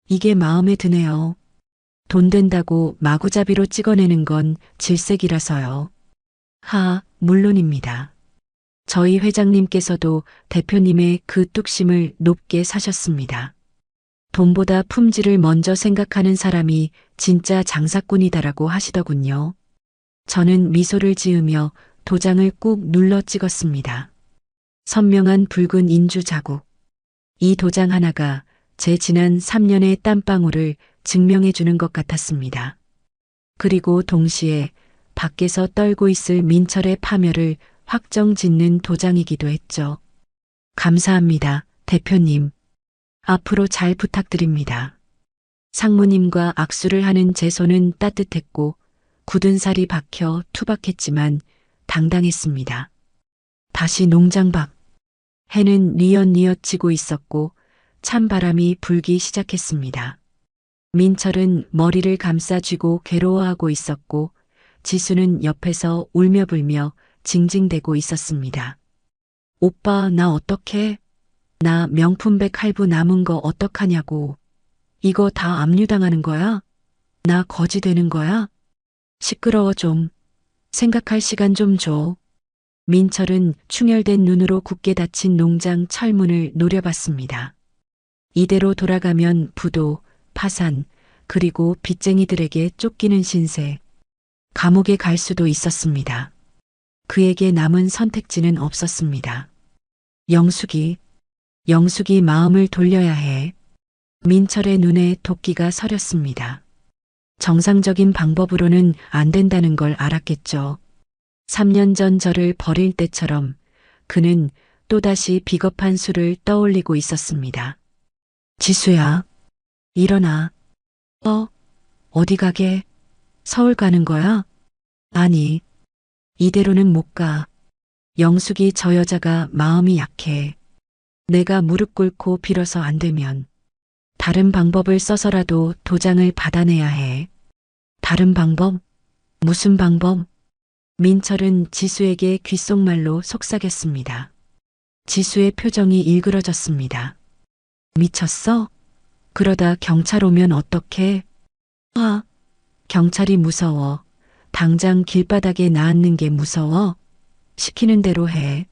이게 마음에 드네요. 돈 된다고 마구잡이로 찍어내는 건 질색이라서요. 물론입니다. 저희 회장님께서도 대표님의 그 뚝심을 높게 사셨습니다. 돈보다 품질을 먼저 생각하는 사람이 진짜 장사꾼이다라고 하시더군요. 저는 미소를 지으며 도장을 꾹 눌러 찍었습니다. 선명한 붉은 인주 자국. 이 도장 하나가 제 지난 3년의 땀방울을 증명해 주는 것 같았습니다. 그리고 동시에 밖에서 떨고 있을 민철의 파멸을 확정 짓는 도장이기도 했죠. 감사합니다, 대표님. 앞으로 잘 부탁드립니다. 상무님과 악수를 하는 제 손은 따뜻했고 굳은 살이 박혀 투박했지만 당당했습니다. 다시 농장 밖. 해는 뉘엿뉘엿 지고 있었고 찬바람이 불기 시작했습니다. 민철은 머리를 감싸쥐고 괴로워하고 있었고 지수는 옆에서 울며불며 징징대고 있었습니다. 오빠, 나 어떡해? 나 명품백 할부 남은 거 어떡하냐고. 이거 다 압류당하는 거야? 나 거지 되는 거야? 시끄러워 좀. 생각할 시간 좀 줘. 민철은 충혈된 눈으로 굳게 닫힌 농장 철문을 노려봤습니다. 이대로 돌아가면 부도, 파산, 그리고 빚쟁이들에게 쫓기는 신세. 감옥에 갈 수도 있었습니다. 그에게 남은 선택지는 없었습니다. 영숙이 마음을 돌려야 해. 민철의 눈에 도끼가 서렸습니다. 정상적인 방법으로는 안 된다는 걸 알았겠죠. 3년 전 저를 버릴 때처럼 그는 또다시 비겁한 수를 떠올리고 있었습니다. 지수야, 일어나. 어디 가게? 서울 가는 거야? 아니, 이대로는 못 가. 영숙이 저 여자가 마음이 약해. 내가 무릎 꿇고 빌어서 안 되면 다른 방법을 써서라도 도장을 받아내야 해. 다른 방법? 무슨 방법? 민철은 지수에게 귓속말로 속삭였습니다. 지수의 표정이 일그러졌습니다. 미쳤어? 그러다 경찰 오면 어떡해? 경찰이 무서워. 당장 길바닥에 놔앉는 게 무서워? 시키는 대로 해.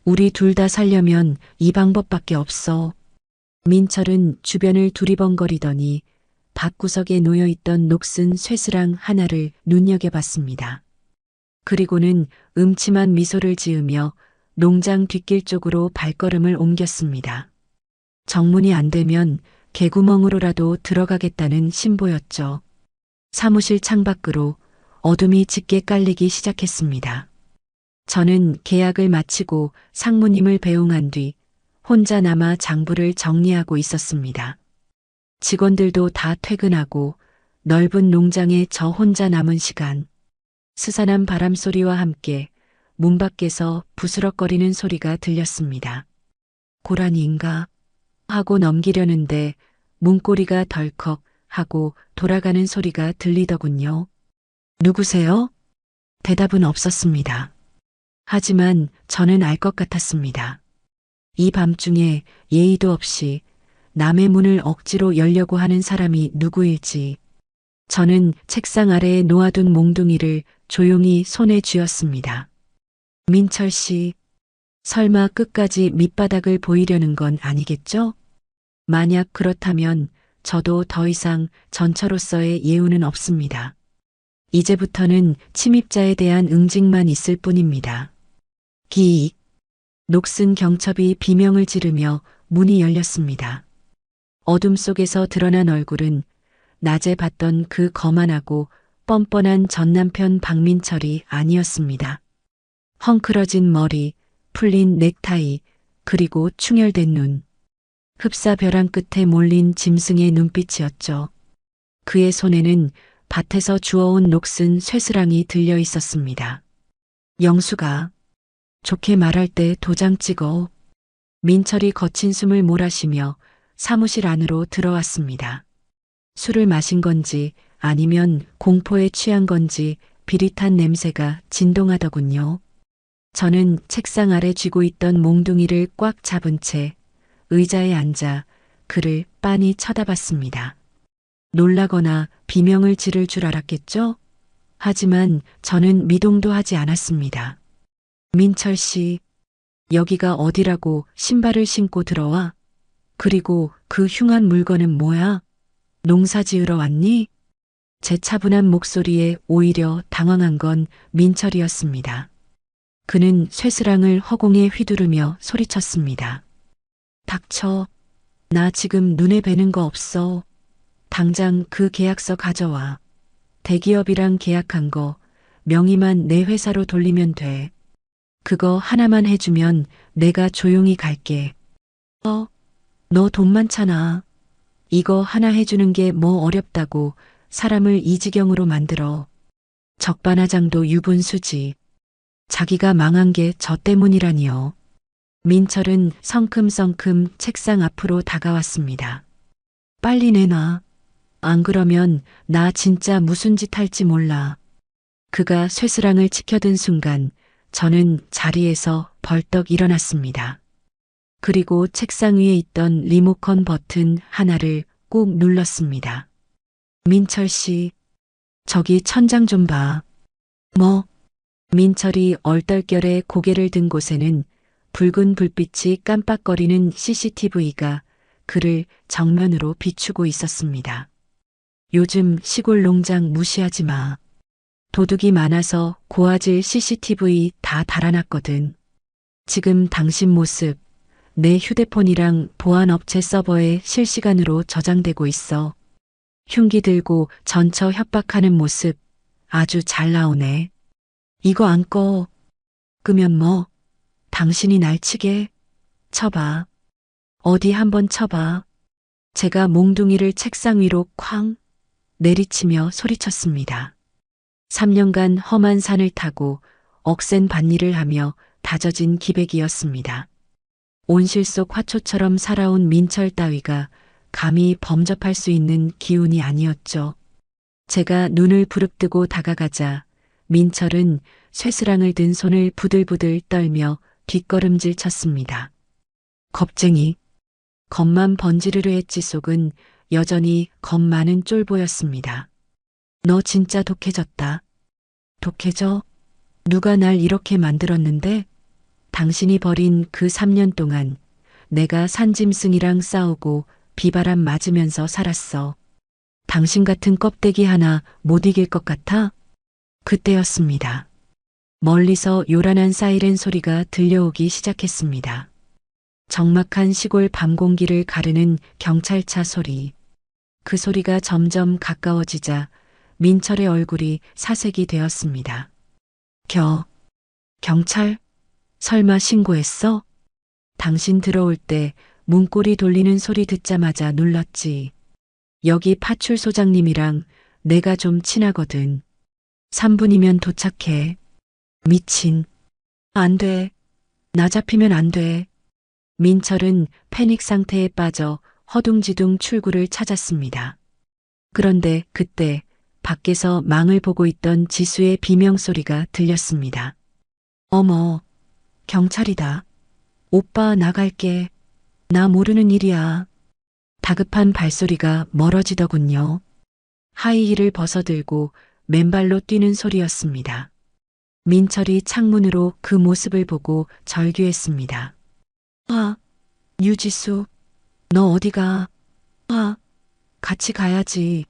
우리 둘 다 살려면 이 방법밖에 없어. 민철은 주변을 두리번거리더니 밭구석에 놓여있던 녹슨 쇠스랑 하나를 눈여겨봤습니다. 그리고는 음침한 미소를 지으며 농장 뒷길 쪽으로 발걸음을 옮겼습니다. 정문이 안 되면 개구멍으로라도 들어가겠다는 신보였죠. 사무실 창밖으로 어둠이 짙게 깔리기 시작했습니다. 저는 계약을 마치고 상무님을 배웅한 뒤 혼자 남아 장부를 정리하고 있었습니다. 직원들도 다 퇴근하고 넓은 농장에 저 혼자 남은 시간. 스산한 바람소리와 함께 문 밖에서 부스럭거리는 소리가 들렸습니다. 고라니인가? 하고 넘기려는데 문고리가 덜컥 하고 돌아가는 소리가 들리더군요. 누구세요? 대답은 없었습니다. 하지만 저는 알 것 같았습니다. 이 밤중에 예의도 없이 남의 문을 억지로 열려고 하는 사람이 누구일지. 저는 책상 아래에 놓아둔 몽둥이를 조용히 손에 쥐었습니다. 민철 씨, 설마 끝까지 밑바닥을 보이려는 건 아니겠죠? 만약 그렇다면 저도 더 이상 전처로서의 예우는 없습니다. 이제부터는 침입자에 대한 응징만 있을 뿐입니다. 기익. 녹슨 경첩이 비명을 지르며 문이 열렸습니다. 어둠 속에서 드러난 얼굴은 낮에 봤던 그 거만하고 뻔뻔한 전남편 박민철이 아니었습니다. 헝클어진 머리, 풀린 넥타이, 그리고 충혈된 눈. 흡사 벼랑 끝에 몰린 짐승의 눈빛이었죠. 그의 손에는 밭에서 주워온 녹슨 쇠스랑이 들려 있었습니다. 영수가 좋게 말할 때 도장 찍어. 민철이 거친 숨을 몰아쉬며 사무실 안으로 들어왔습니다. 술을 마신 건지 아니면 공포에 취한 건지 비릿한 냄새가 진동하더군요. 저는 책상 아래 쥐고 있던 몽둥이를 꽉 잡은 채 의자에 앉아 그를 빤히 쳐다봤습니다. 놀라거나 비명을 지를 줄 알았겠죠? 하지만 저는 미동도 하지 않았습니다. 민철 씨, 여기가 어디라고 신발을 신고 들어와? 그리고 그 흉한 물건은 뭐야? 농사 지으러 왔니? 제 차분한 목소리에 오히려 당황한 건 민철이었습니다. 그는 쇠스랑을 허공에 휘두르며 소리쳤습니다. 닥쳐. 나 지금 눈에 뵈는 거 없어. 당장 그 계약서 가져와. 대기업이랑 계약한 거 명의만 내 회사로 돌리면 돼. 그거 하나만 해주면 내가 조용히 갈게. 너 돈 많잖아. 이거 하나 해주는 게 뭐 어렵다고 사람을 이 지경으로 만들어. 적반하장도 유분수지. 자기가 망한 게 저 때문이라니요. 민철은 성큼성큼 책상 앞으로 다가왔습니다. 빨리 내놔. 안 그러면 나 진짜 무슨 짓 할지 몰라. 그가 쇠스랑을 치켜든 순간 저는 자리에서 벌떡 일어났습니다. 그리고 책상 위에 있던 리모컨 버튼 하나를 꾹 눌렀습니다. 민철 씨, 저기 천장 좀 봐. 뭐? 민철이 얼떨결에 고개를 든 곳에는 붉은 불빛이 깜빡거리는 CCTV가 그를 정면으로 비추고 있었습니다. 요즘 시골 농장 무시하지 마. 도둑이 많아서 고화질 CCTV 다 달아놨거든. 지금 당신 모습 내 휴대폰이랑 보안업체 서버에 실시간으로 저장되고 있어. 흉기 들고 전처 협박하는 모습 아주 잘 나오네. 이거 안 꺼. 끄면 뭐? 당신이 날 치게? 쳐봐. 어디 한번 쳐봐. 제가 몽둥이를 책상 위로 쾅 내리치며 소리쳤습니다. 3년간 험한 산을 타고 억센 밭일을 하며 다져진 기백이었습니다. 온실 속 화초처럼 살아온 민철 따위가 감히 범접할 수 있는 기운이 아니었죠. 제가 눈을 부릅뜨고 다가가자 민철은 쇠스랑을 든 손을 부들부들 떨며 뒷걸음질 쳤습니다. 겁쟁이. 겁만 번지르르 했지 속은 여전히 겁 많은 쫄보였습니다. 너 진짜 독해졌다. 독해져? 누가 날 이렇게 만들었는데? 당신이 버린 그 3년 동안 내가 산짐승이랑 싸우고 비바람 맞으면서 살았어. 당신 같은 껍데기 하나 못 이길 것 같아? 그때였습니다. 멀리서 요란한 사이렌 소리가 들려오기 시작했습니다. 적막한 시골 밤 공기를 가르는 경찰차 소리. 그 소리가 점점 가까워지자 민철의 얼굴이 사색이 되었습니다. 경찰? 설마 신고했어? 당신 들어올 때 문고리 돌리는 소리 듣자마자 놀랐지. 여기 파출소장님이랑 내가 좀 친하거든. 3분이면 도착해. 미친. 안 돼. 나 잡히면 안 돼. 민철은 패닉 상태에 빠져 허둥지둥 출구를 찾았습니다. 그런데 그때 밖에서 망을 보고 있던 지수의 비명소리가 들렸습니다. 어머, 경찰이다. 오빠 나갈게. 나 모르는 일이야. 다급한 발소리가 멀어지더군요. 하이힐을 벗어들고 맨발로 뛰는 소리였습니다. 민철이 창문으로 그 모습을 보고 절규했습니다. 유지수, 너 어디가? 같이 가야지.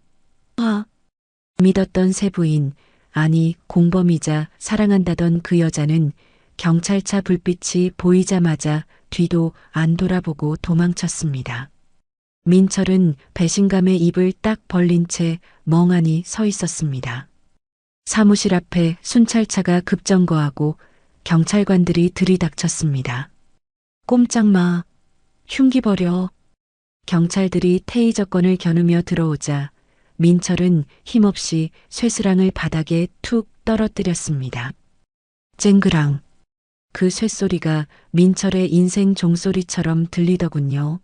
믿었던 세부인, 아니 공범이자 사랑한다던 그 여자는 경찰차 불빛이 보이자마자 뒤도 안 돌아보고 도망쳤습니다. 민철은 배신감에 입을 딱 벌린 채 멍하니 서 있었습니다. 사무실 앞에 순찰차가 급정거하고 경찰관들이 들이닥쳤습니다. 꼼짝 마. 흉기 버려. 경찰들이 테이저건을 겨누며 들어오자 민철은 힘없이 쇠스랑을 바닥에 툭 떨어뜨렸습니다. 쨍그랑. 그 쇠소리가 민철의 인생 종소리처럼 들리더군요.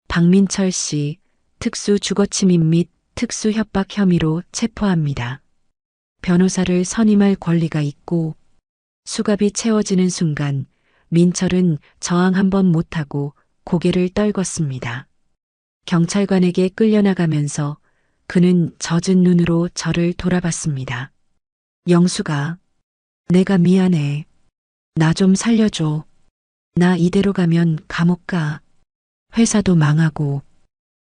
박민철 씨, 특수 주거침입 및 특수 협박 혐의로 체포합니다. 변호사를 선임할 권리가 있고. 수갑이 채워지는 순간 민철은 저항 한번 못하고 고개를 떨궜습니다. 경찰관에게 끌려나가면서 그는 젖은 눈으로 저를 돌아봤습니다. 영수가, 내가 미안해. 나 좀 살려줘. 나 이대로 가면 감옥 가. 회사도 망하고.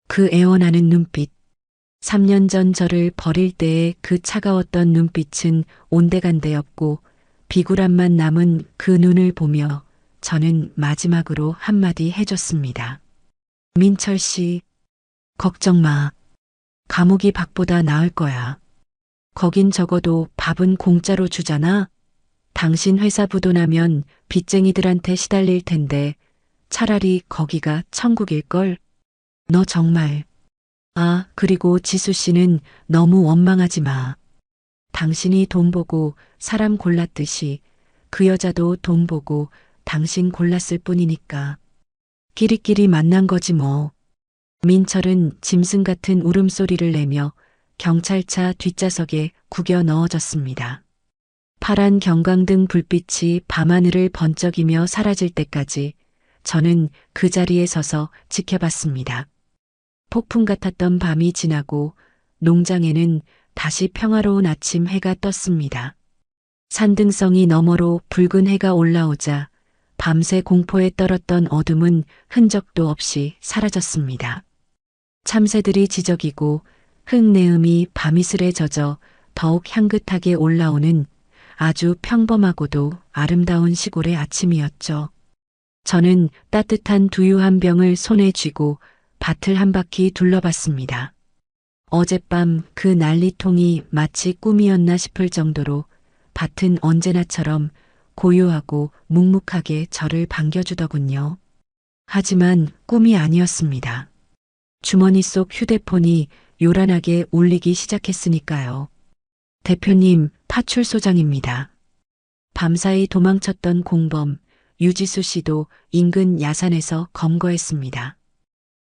그 애원하는 눈빛. 3년 전 저를 버릴 때의 그 차가웠던 눈빛은 온데간데였고 비굴함만 남은 그 눈을 보며 저는 마지막으로 한마디 해줬습니다. 민철 씨, 걱정 마. 감옥이 밖보다 나을 거야. 거긴 적어도 밥은 공짜로 주잖아. 당신 회사 부도나면 빚쟁이들한테 시달릴 텐데 차라리 거기가 천국일걸. 너 정말. 아, 그리고 지수 씨는 너무 원망하지 마. 당신이 돈 보고 사람 골랐듯이 그 여자도 돈 보고 당신 골랐을 뿐이니까. 끼리끼리 만난 거지 뭐. 민철은 짐승 같은 울음소리를 내며 경찰차 뒷좌석에 구겨 넣어졌습니다. 파란 경광등 불빛이 밤하늘을 번쩍이며 사라질 때까지 저는 그 자리에 서서 지켜봤습니다. 폭풍 같았던 밤이 지나고 농장에는 다시 평화로운 아침 해가 떴습니다. 산등성이 너머로 붉은 해가 올라오자 밤새 공포에 떨었던 어둠은 흔적도 없이 사라졌습니다. 참새들이 지저귀고 흙내음이 밤이슬에 젖어 더욱 향긋하게 올라오는 아주 평범하고도 아름다운 시골의 아침이었죠. 저는 따뜻한 두유 한 병을 손에 쥐고 밭을 한 바퀴 둘러봤습니다. 어젯밤 그 난리통이 마치 꿈이었나 싶을 정도로 밭은 언제나처럼 고요하고 묵묵하게 저를 반겨주더군요. 하지만 꿈이 아니었습니다. 주머니 속 휴대폰이 요란하게 울리기 시작했으니까요. 대표님, 파출소장입니다. 밤사이 도망쳤던 공범 유지수 씨도 인근 야산에서 검거했습니다.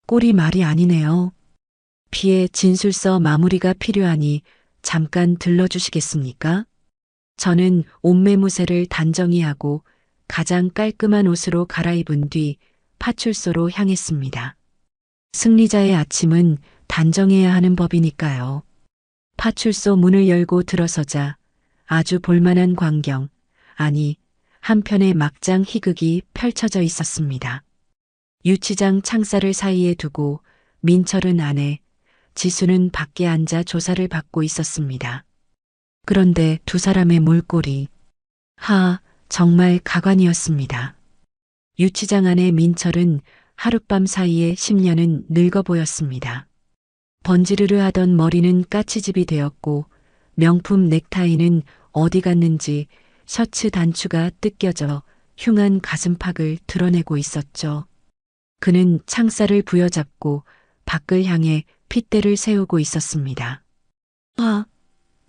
꼴이 말이 아니네요. 피해 진술서 마무리가 필요하니 잠깐 들러주시겠습니까? 저는 옷매무새를 단정히 하고 가장 깔끔한 옷으로 갈아입은 뒤 파출소로 향했습니다. 승리자의 아침은 단정해야 하는 법이니까요. 파출소 문을 열고 들어서자 아주 볼만한 광경, 아니 한편의 막장 희극이 펼쳐져 있었습니다. 유치장 창살을 사이에 두고 민철은 안에, 지수는 밖에 앉아 조사를 받고 있었습니다. 그런데 두 사람의 몰골이 정말 가관이었습니다. 유치장 안에 민철은 하룻밤 사이에 10년은 늙어 보였습니다. 번지르르 하던 머리는 까치집이 되었고 명품 넥타이는 어디 갔는지 셔츠 단추가 뜯겨져 흉한 가슴팍을 드러내고 있었죠. 그는 창살을 부여잡고 밖을 향해 핏대를 세우고 있었습니다.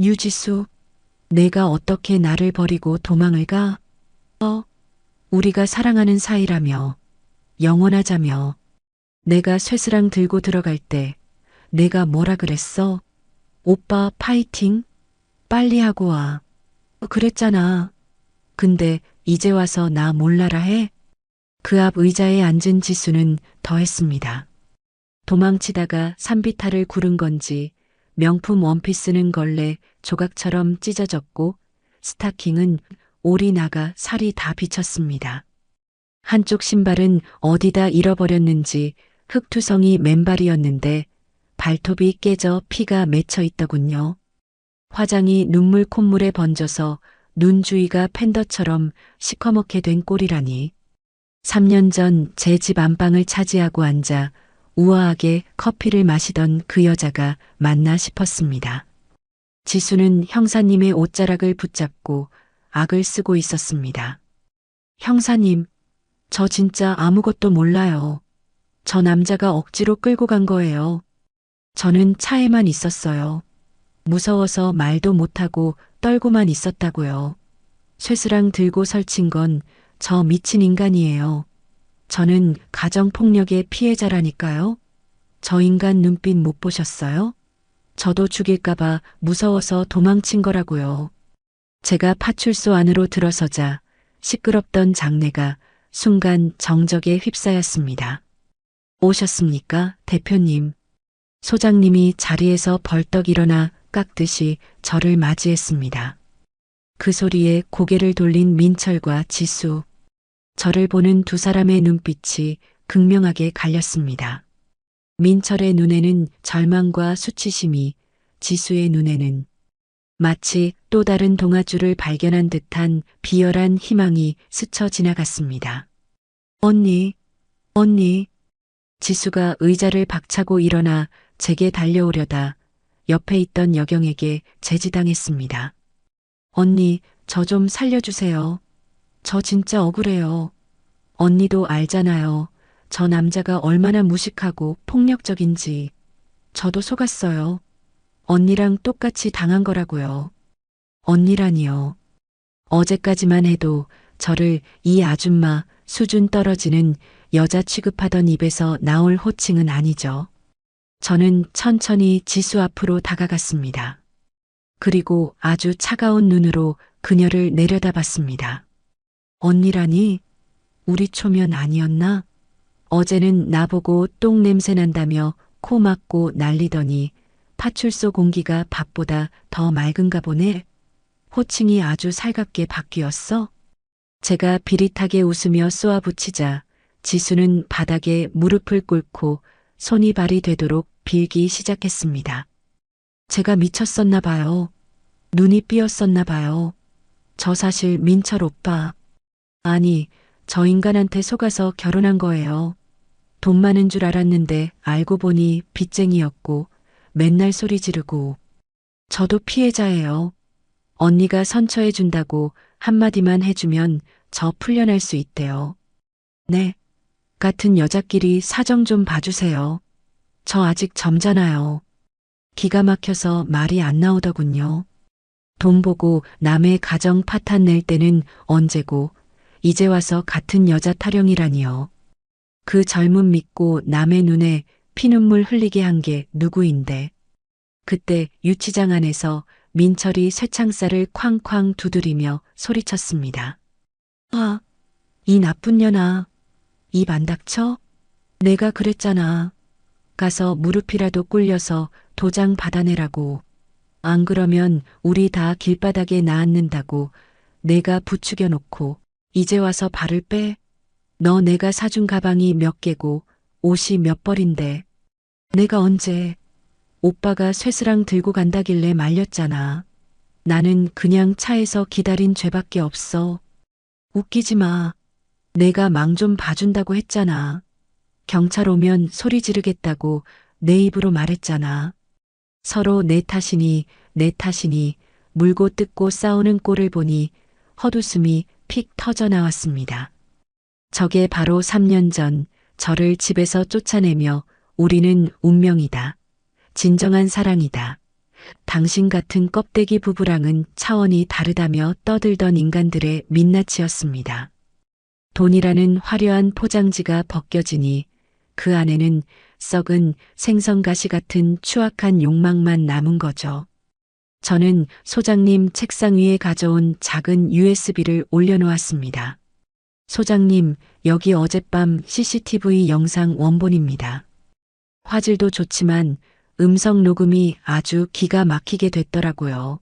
유지수, 내가 어떻게 나를 버리고 도망을 가? 우리가 사랑하는 사이라며, 영원하자며. 내가 쇠스랑 들고 들어갈 때 내가 뭐라 그랬어? 오빠 파이팅? 빨리 하고 와. 그랬잖아. 근데 이제 와서 나 몰라라 해? 그 앞 의자에 앉은 지수는 더했습니다. 도망치다가 산비탈을 구른 건지 명품 원피스는 걸레 조각처럼 찢어졌고 스타킹은 올이 나가 살이 다 비쳤습니다. 한쪽 신발은 어디다 잃어버렸는지 흙투성이 맨발이었는데 발톱이 깨져 피가 맺혀 있더군요. 화장이 눈물 콧물에 번져서 눈 주위가 팬더처럼 시커멓게 된 꼴이라니. 3년 전 제 집 안방을 차지하고 앉아 우아하게 커피를 마시던 그 여자가 맞나 싶었습니다. 지수는 형사님의 옷자락을 붙잡고 악을 쓰고 있었습니다. 형사님, 저 진짜 아무것도 몰라요. 저 남자가 억지로 끌고 간 거예요. 저는 차에만 있었어요. 무서워서 말도 못하고 떨고만 있었다고요. 쇠스랑 들고 설친 건 저 미친 인간이에요. 저는 가정폭력의 피해자라니까요. 저 인간 눈빛 못 보셨어요? 저도 죽일까봐 무서워서 도망친 거라고요. 제가 파출소 안으로 들어서자 시끄럽던 장내가 순간 정적에 휩싸였습니다. 오셨습니까, 대표님? 소장님이 자리에서 벌떡 일어나 깎듯이 저를 맞이했습니다. 그 소리에 고개를 돌린 민철과 지수. 저를 보는 두 사람의 눈빛이 극명하게 갈렸습니다. 민철의 눈에는 절망과 수치심이, 지수의 눈에는 마치 또 다른 동아줄을 발견한 듯한 비열한 희망이 스쳐 지나갔습니다. 언니, 언니. 지수가 의자를 박차고 일어나 제게 달려오려다 옆에 있던 여경에게 제지당했습니다. 언니, 저 좀 살려주세요. 저 진짜 억울해요. 언니도 알잖아요. 저 남자가 얼마나 무식하고 폭력적인지. 저도 속았어요. 언니랑 똑같이 당한 거라고요. 언니라니요. 어제까지만 해도 저를 이 아줌마 수준 떨어지는 여자 취급하던 입에서 나올 호칭은 아니죠. 저는 천천히 지수 앞으로 다가갔습니다. 그리고 아주 차가운 눈으로 그녀를 내려다봤습니다. 언니라니? 우리 초면 아니었나? 어제는 나보고 똥 냄새 난다며 코 막고 난리더니 파출소 공기가 밥보다 더 맑은가 보네. 호칭이 아주 살갑게 바뀌었어. 제가 비릿하게 웃으며 쏘아붙이자 지수는 바닥에 무릎을 꿇고 손이 발이 되도록 빌기 시작했습니다. 제가 미쳤었나 봐요. 눈이 삐었었나 봐요. 저 사실 민철 오빠. 아니, 저 인간한테 속아서 결혼한 거예요. 돈 많은 줄 알았는데 알고 보니 빚쟁이였고 맨날 소리 지르고. 저도 피해자예요. 언니가 선처해 준다고 한마디만 해주면 저 풀려날 수 있대요. 네. 같은 여자끼리 사정 좀 봐주세요. 저 아직 점잖아요. 기가 막혀서 말이 안 나오더군요. 돈 보고 남의 가정 파탄 낼 때는 언제고 이제 와서 같은 여자 타령이라니요. 그 젊음 믿고 남의 눈에 피눈물 흘리게 한 게 누구인데. 그때 유치장 안에서 민철이 쇠창살을 쾅쾅 두드리며 소리쳤습니다. 아, 이 나쁜 년아. 입 안 닥쳐? 내가 그랬잖아. 가서 무릎이라도 꿇려서 도장 받아내라고. 안 그러면 우리 다 길바닥에 나앉는다고 내가 부추겨 놓고 이제 와서 발을 빼? 너 내가 사준 가방이 몇 개고 옷이 몇 벌인데. 내가 언제 오빠가 쇠스랑 들고 간다길래 말렸잖아. 나는 그냥 차에서 기다린 죄밖에 없어. 웃기지 마. 내가 망 좀 봐준다고 했잖아. 경찰 오면 소리 지르겠다고 내 입으로 말했잖아. 서로 내 탓이니 물고 뜯고 싸우는 꼴을 보니 헛웃음이 픽 터져 나왔습니다. 저게 바로 3년 전 저를 집에서 쫓아내며 우리는 운명이다. 진정한 사랑이다. 당신 같은 껍데기 부부랑은 차원이 다르다며 떠들던 인간들의 민낯이었습니다. 돈이라는 화려한 포장지가 벗겨지니 그 안에는 썩은 생선가시 같은 추악한 욕망만 남은 거죠. 저는 소장님 책상 위에 가져온 작은 USB를 올려놓았습니다. 소장님, 여기 어젯밤 CCTV 영상 원본입니다. 화질도 좋지만 음성 녹음이 아주 기가 막히게 됐더라고요.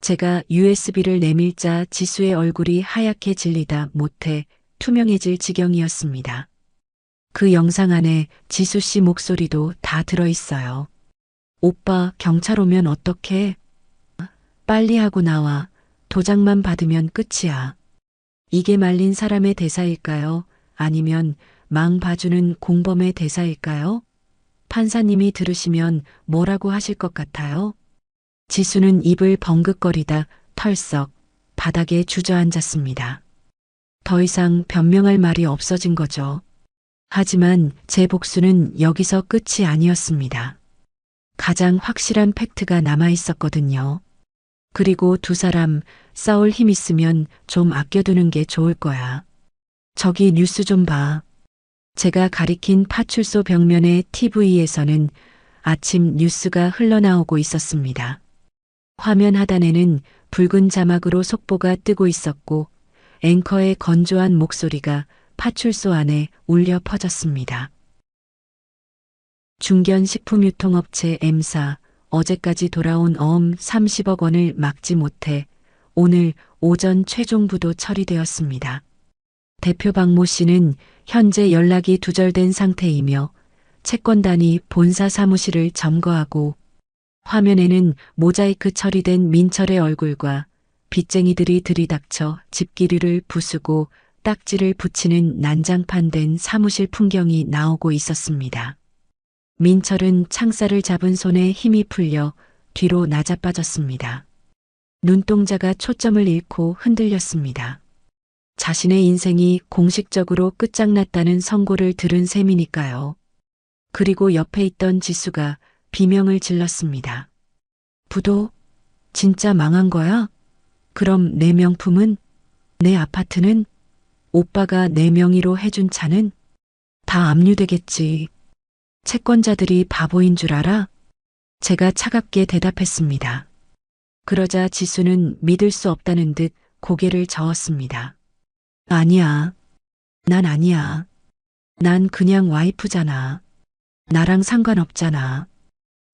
제가 USB를 내밀자 지수의 얼굴이 하얗게 질리다 못해 투명해질 지경이었습니다. 그 영상 안에 지수 씨 목소리도 다 들어있어요. 오빠, 경찰 오면 어떡해? 빨리 하고 나와. 도장만 받으면 끝이야. 이게 말린 사람의 대사일까요? 아니면 망 봐주는 공범의 대사일까요? 판사님이 들으시면 뭐라고 하실 것 같아요? 지수는 입을 벙긋거리다 털썩 바닥에 주저앉았습니다. 더 이상 변명할 말이 없어진 거죠. 하지만 제 복수는 여기서 끝이 아니었습니다. 가장 확실한 팩트가 남아 있었거든요. 그리고 두 사람 싸울 힘 있으면 좀 아껴두는 게 좋을 거야. 저기 뉴스 좀 봐. 제가 가리킨 파출소 벽면의 TV에서는 아침 뉴스가 흘러나오고 있었습니다. 화면 하단에는 붉은 자막으로 속보가 뜨고 있었고 앵커의 건조한 목소리가 파출소 안에 울려 퍼졌습니다. 중견식품유통업체 M사 어제까지 돌아온 어음 30억 원을 막지 못해 오늘 오전 최종 부도 처리되었습니다. 대표 박모 씨는 현재 연락이 두절된 상태이며 채권단이 본사 사무실을 점거하고 화면에는 모자이크 처리된 민철의 얼굴과 빚쟁이들이 들이닥쳐 집기류를 부수고 딱지를 붙이는 난장판된 사무실 풍경이 나오고 있었습니다. 민철은 창살을 잡은 손에 힘이 풀려 뒤로 나자빠졌습니다. 눈동자가 초점을 잃고 흔들렸습니다. 자신의 인생이 공식적으로 끝장났다는 선고를 들은 셈이니까요. 그리고 옆에 있던 지수가 비명을 질렀습니다. 부도 진짜 망한 거야? 그럼 내 명품은? 내 아파트는? 오빠가 내 명의로 해준 차는? 다 압류되겠지. 채권자들이 바보인 줄 알아? 제가 차갑게 대답했습니다. 그러자 지수는 믿을 수 없다는 듯 고개를 저었습니다. 아니야. 난 아니야. 난 그냥 와이프잖아. 나랑 상관없잖아.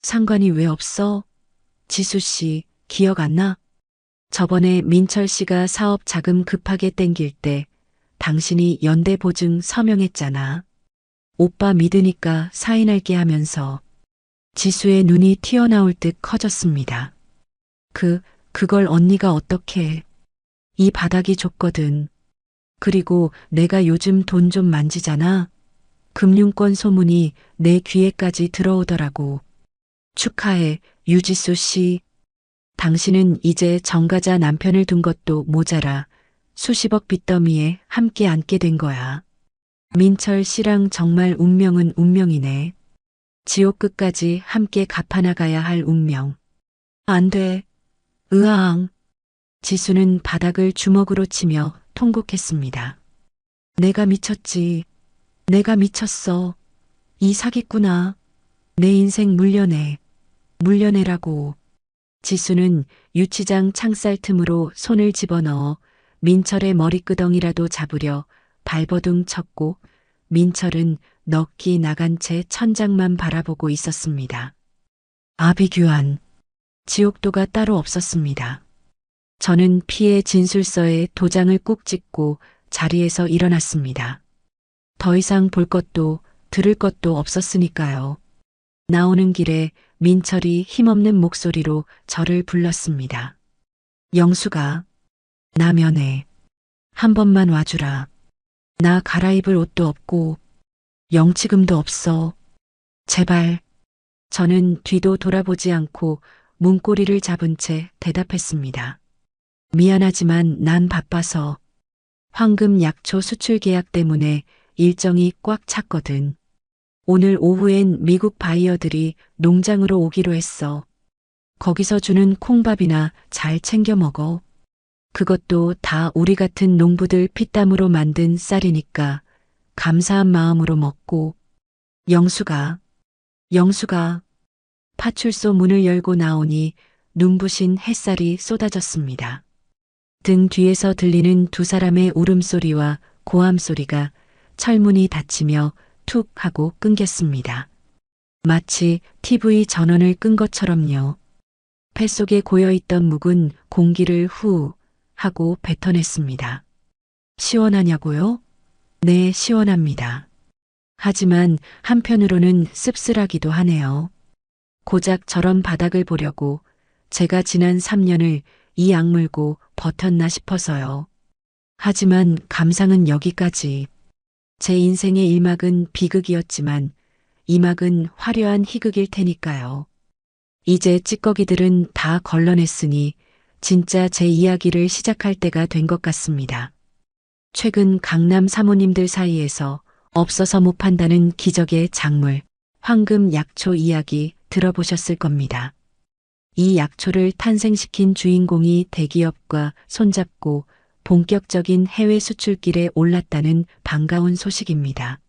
상관이 왜 없어? 지수 씨, 기억 안 나? 저번에 민철 씨가 사업 자금 급하게 땡길 때 당신이 연대보증 서명했잖아. 오빠 믿으니까 사인할게 하면서. 지수의 눈이 튀어나올 듯 커졌습니다. 그걸 언니가 어떻게. 이 바닥이 좁거든. 그리고 내가 요즘 돈 좀 만지잖아. 금융권 소문이 내 귀에까지 들어오더라고. 축하해, 유지수 씨. 당신은 이제 정가자 남편을 둔 것도 모자라 수십억 빚더미에 함께 앉게 된 거야. 민철 씨랑 정말 운명은 운명이네. 지옥 끝까지 함께 갚아나가야 할 운명. 안 돼. 으앙. 지수는 바닥을 주먹으로 치며 통곡했습니다. 내가 미쳤지. 내가 미쳤어. 이 사기꾼아. 내 인생 물려내. 물려내라고. 지수는 유치장 창살 틈으로 손을 집어넣어 민철의 머리끄덩이라도 잡으려 발버둥 쳤고 민철은 넋이 나간 채 천장만 바라보고 있었습니다. 아비규환. 지옥도가 따로 없었습니다. 저는 피해 진술서에 도장을 꾹 찍고 자리에서 일어났습니다. 더 이상 볼 것도 들을 것도 없었으니까요. 나오는 길에 민철이 힘없는 목소리로 저를 불렀습니다. 영수가, 나 면회. 한 번만 와주라. 나 갈아입을 옷도 없고 영치금도 없어. 제발. 저는 뒤도 돌아보지 않고 문고리를 잡은 채 대답했습니다. 미안하지만 난 바빠서. 황금 약초 수출 계약 때문에 일정이 꽉 찼거든. 오늘 오후엔 미국 바이어들이 농장으로 오기로 했어. 거기서 주는 콩밥이나 잘 챙겨 먹어. 그것도 다 우리 같은 농부들 피땀으로 만든 쌀이니까 감사한 마음으로 먹고. 영수가. 파출소 문을 열고 나오니 눈부신 햇살이 쏟아졌습니다. 등 뒤에서 들리는 두 사람의 울음소리와 고함소리가 철문이 닫히며 툭 하고 끊겼습니다. 마치 TV 전원을 끈 것처럼요. 뱃속에 고여있던 묵은 공기를 후 하고 뱉어냈습니다. 시원하냐고요? 네, 시원합니다. 하지만 한편으로는 씁쓸하기도 하네요. 고작 저런 바닥을 보려고 제가 지난 3년을 이 악물고 버텼나 싶어서요. 하지만 감상은 여기까지. 제 인생의 1막은 비극이었지만 2막은 화려한 희극일 테니까요. 이제 찌꺼기들은 다 걸러냈으니 진짜 제 이야기를 시작할 때가 된 것 같습니다. 최근 강남 사모님들 사이에서 없어서 못 판다는 기적의 작물, 황금 약초 이야기 들어보셨을 겁니다. 이 약초를 탄생시킨 주인공이 대기업과 손잡고 본격적인 해외 수출길에 올랐다는 반가운 소식입니다.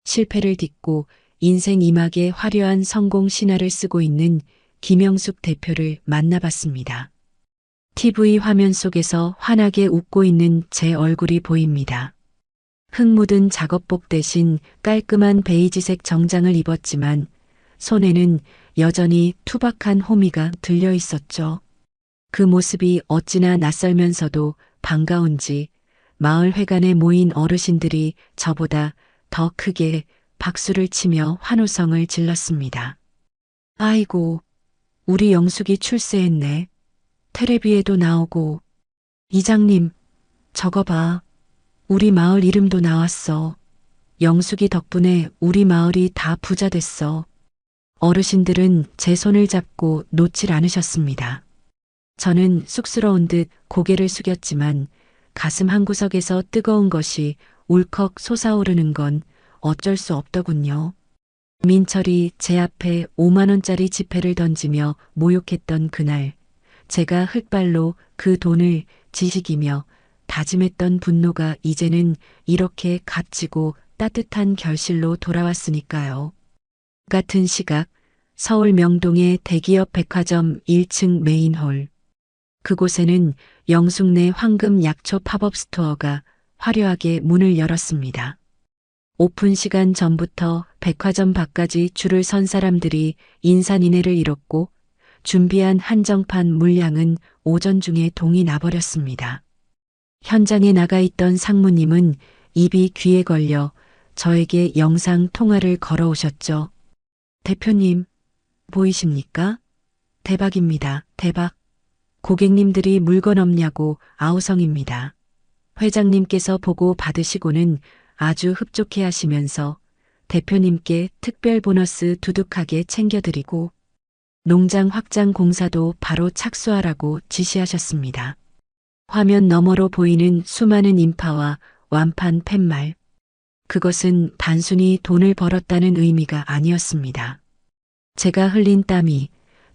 실패를 딛고 인생 2막의 화려한 성공 신화를 쓰고 있는 김영숙 대표를 만나봤습니다. TV 화면 속에서 환하게 웃고 있는 제 얼굴이 보입니다. 흙 묻은 작업복 대신 깔끔한 베이지색 정장을 입었지만 손에는 여전히 투박한 호미가 들려 있었죠. 그 모습이 어찌나 낯설면서도 반가운지 마을 회관에 모인 어르신들이 저보다 더 크게 박수를 치며 환호성을 질렀습니다. 아이고, 우리 영숙이 출세했네. 텔레비에도 나오고. 이장님, 저거 봐. 우리 마을 이름도 나왔어. 영숙이 덕분에 우리 마을이 다 부자 됐어. 어르신들은 제 손을 잡고 놓질 않으셨습니다. 저는 쑥스러운 듯 고개를 숙였지만 가슴 한구석에서 뜨거운 것이 울컥 솟아오르는 건 어쩔 수 없더군요. 민철이 제 앞에 5만 원짜리 지폐를 던지며 모욕했던 그날, 제가 흙발로 그 돈을 지식이며 다짐했던 분노가 이제는 이렇게 값지고 따뜻한 결실로 돌아왔으니까요. 같은 시각 서울 명동의 대기업 백화점 1층 메인홀. 그곳에는 영숙네 황금 약초 팝업 스토어가 화려하게 문을 열었습니다. 오픈 시간 전부터 백화점 밖까지 줄을 선 사람들이 인산인해를 이뤘고 준비한 한정판 물량은 오전 중에 동이 나버렸습니다. 현장에 나가 있던 상무님은 입이 귀에 걸려 저에게 영상 통화를 걸어오셨죠. 대표님, 보이십니까? 대박입니다. 대박. 고객님들이 물건 없냐고 아우성입니다. 회장님께서 보고 받으시고는 아주 흡족해 하시면서 대표님께 특별 보너스 두둑하게 챙겨드리고 농장 확장 공사도 바로 착수하라고 지시하셨습니다. 화면 너머로 보이는 수많은 인파와 완판 팻말. 그것은 단순히 돈을 벌었다는 의미가 아니었습니다. 제가 흘린 땀이,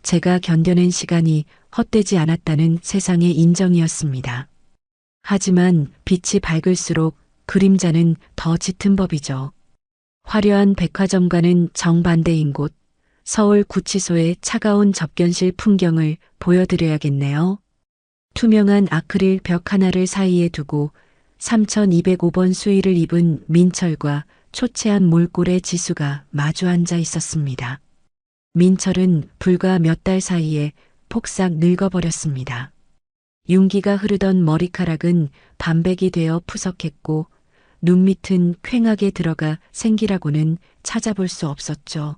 제가 견뎌낸 시간이 헛되지 않았다는 세상의 인정이었습니다. 하지만 빛이 밝을수록 그림자는 더 짙은 법이죠. 화려한 백화점과는 정반대인 곳, 서울 구치소의 차가운 접견실 풍경을 보여드려야겠네요. 투명한 아크릴 벽 하나를 사이에 두고 3205번 수의를 입은 민철과 초췌한 몰골의 지수가 마주 앉아 있었습니다. 민철은 불과 몇 달 사이에 폭삭 늙어버렸습니다. 윤기가 흐르던 머리카락은 반백이 되어 푸석했고 눈밑은 퀭하게 들어가 생기라고는 찾아볼 수 없었죠.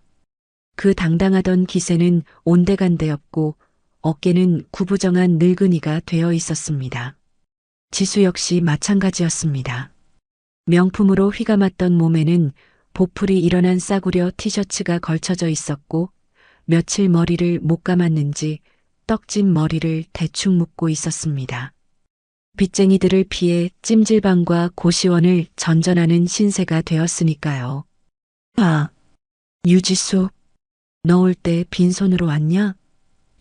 그 당당하던 기세는 온데간데없고 어깨는 구부정한 늙은이가 되어 있었습니다. 지수 역시 마찬가지였습니다. 명품으로 휘감았던 몸에는 보풀이 일어난 싸구려 티셔츠가 걸쳐져 있었고 며칠 머리를 못 감았는지 떡진 머리를 대충 묶고 있었습니다. 빚쟁이들을 피해 찜질방과 고시원을 전전하는 신세가 되었으니까요. 아, 유지수, 너 올 때 빈손으로 왔냐?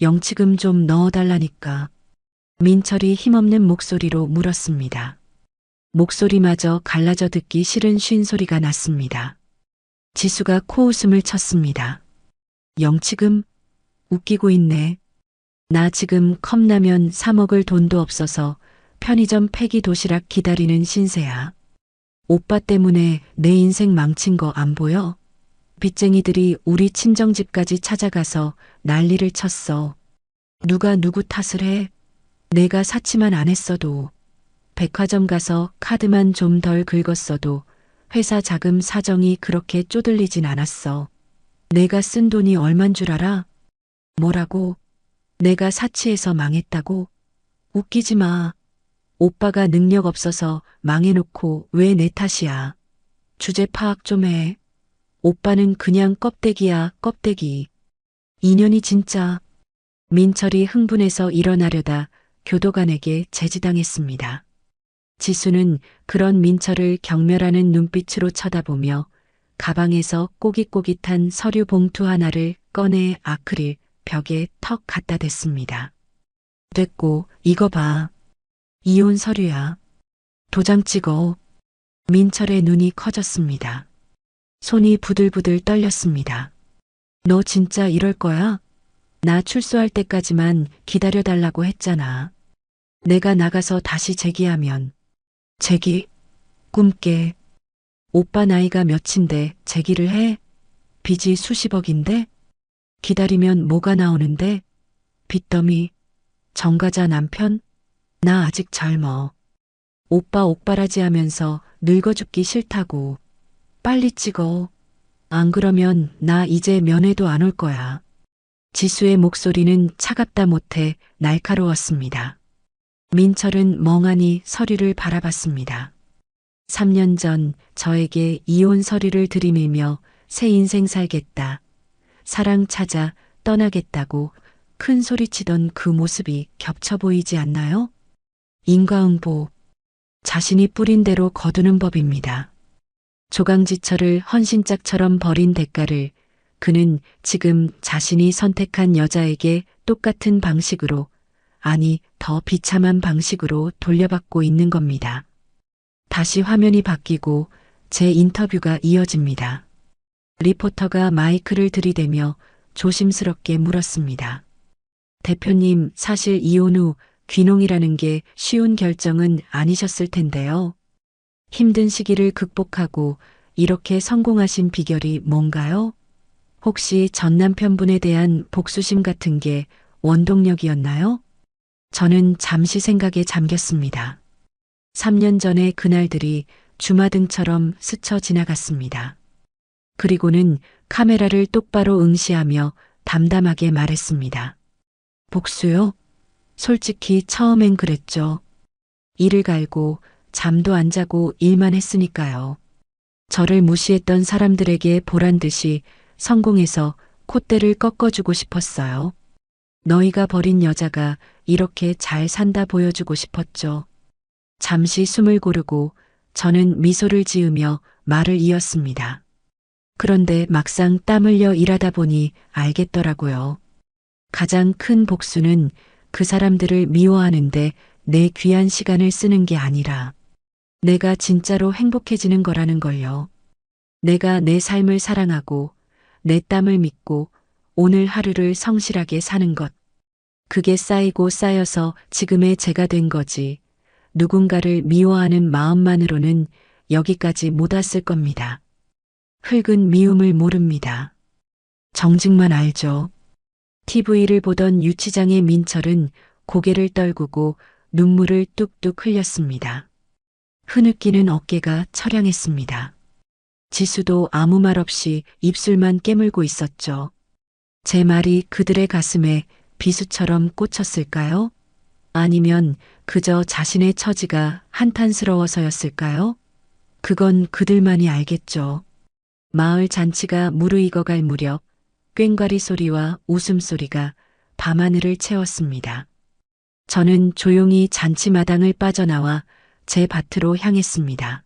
영치금 좀 넣어달라니까. 민철이 힘없는 목소리로 물었습니다. 목소리마저 갈라져 듣기 싫은 쉰소리가 났습니다. 지수가 코웃음을 쳤습니다. 영치금? 웃기고 있네. 나 지금 컵라면 사 먹을 돈도 없어서 편의점 폐기 도시락 기다리는 신세야. 오빠 때문에 내 인생 망친 거 안 보여? 빚쟁이들이 우리 친정집까지 찾아가서 난리를 쳤어. 누가 누구 탓을 해? 내가 사치만 안 했어도, 백화점 가서 카드만 좀 덜 긁었어도 회사 자금 사정이 그렇게 쪼들리진 않았어. 내가 쓴 돈이 얼만 줄 알아? 뭐라고? 내가 사치해서 망했다고? 웃기지 마. 오빠가 능력 없어서 망해놓고 왜 내 탓이야. 주제 파악 좀 해. 오빠는 그냥 껍데기야, 껍데기. 인연이 진짜. 민철이 흥분해서 일어나려다 교도관에게 제지당했습니다. 지수는 그런 민철을 경멸하는 눈빛으로 쳐다보며 가방에서 꼬깃꼬깃한 서류 봉투 하나를 꺼내 아크릴 벽에 턱 갖다 댔습니다. 됐고, 이거 봐. 이혼 서류야. 도장 찍어. 민철의 눈이 커졌습니다. 손이 부들부들 떨렸습니다. 너 진짜 이럴 거야? 나 출소할 때까지만 기다려달라고 했잖아. 내가 나가서 다시 재기하면. 재기? 꿈깨. 오빠 나이가 몇인데 재기를 해? 빚이 수십억인데? 기다리면 뭐가 나오는데? 빚더미. 정가자 남편? 나 아직 젊어. 오빠 옥바라지 하면서 늙어 죽기 싫다고. 빨리 찍어. 안 그러면 나 이제 면회도 안 올 거야. 지수의 목소리는 차갑다 못해 날카로웠습니다. 민철은 멍하니 서류를 바라봤습니다. 3년 전 저에게 이혼 서류를 들이밀며 새 인생 살겠다. 사랑 찾아 떠나겠다고 큰 소리치던 그 모습이 겹쳐 보이지 않나요? 인과응보. 자신이 뿌린 대로 거두는 법입니다. 조강지철을 헌신짝처럼 버린 대가를 그는 지금 자신이 선택한 여자에게 똑같은 방식으로, 아니 더 비참한 방식으로 돌려받고 있는 겁니다. 다시 화면이 바뀌고 제 인터뷰가 이어집니다. 리포터가 마이크를 들이대며 조심스럽게 물었습니다. 대표님, 사실 이혼 후 귀농이라는 게 쉬운 결정은 아니셨을 텐데요. 힘든 시기를 극복하고 이렇게 성공하신 비결이 뭔가요? 혹시 전 남편분에 대한 복수심 같은 게 원동력이었나요? 저는 잠시 생각에 잠겼습니다. 3년 전의 그날들이 주마등처럼 스쳐 지나갔습니다. 그리고는 카메라를 똑바로 응시하며 담담하게 말했습니다. 복수요? 솔직히 처음엔 그랬죠. 이를 갈고 잠도 안 자고 일만 했으니까요. 저를 무시했던 사람들에게 보란 듯이 성공해서 콧대를 꺾어주고 싶었어요. 너희가 버린 여자가 이렇게 잘 산다 보여주고 싶었죠. 잠시 숨을 고르고 저는 미소를 지으며 말을 이었습니다. 그런데 막상 땀 흘려 일하다 보니 알겠더라고요. 가장 큰 복수는 그 사람들을 미워하는데 내 귀한 시간을 쓰는 게 아니라 내가 진짜로 행복해지는 거라는 걸요. 내가 내 삶을 사랑하고 내 땀을 믿고 오늘 하루를 성실하게 사는 것. 그게 쌓이고 쌓여서 지금의 제가 된 거지. 누군가를 미워하는 마음만으로는 여기까지 못 왔을 겁니다. 흙은 미움을 모릅니다. 정직만 알죠. TV를 보던 유치장의 민철은 고개를 떨구고 눈물을 뚝뚝 흘렸습니다. 흐느끼는 어깨가 처량했습니다. 지수도 아무 말 없이 입술만 깨물고 있었죠. 제 말이 그들의 가슴에 비수처럼 꽂혔을까요? 아니면 그저 자신의 처지가 한탄스러워서였을까요? 그건 그들만이 알겠죠. 마을 잔치가 무르익어갈 무렵 꽹과리 소리와 웃음소리가 밤하늘을 채웠습니다. 저는 조용히 잔치마당을 빠져나와 제 밭으로 향했습니다.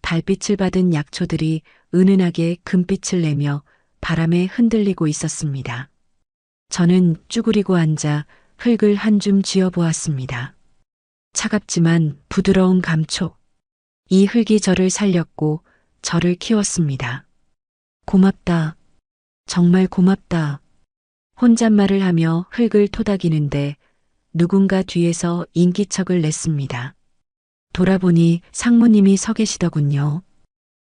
달빛을 받은 약초들이 은은하게 금빛을 내며 바람에 흔들리고 있었습니다. 저는 쭈그리고 앉아 흙을 한 줌 쥐어보았습니다. 차갑지만 부드러운 감촉. 이 흙이 저를 살렸고 저를 키웠습니다. 고맙다. 정말 고맙다. 혼잣말을 하며 흙을 토닥이는데 누군가 뒤에서 인기척을 냈습니다. 돌아보니 상무님이 서 계시더군요.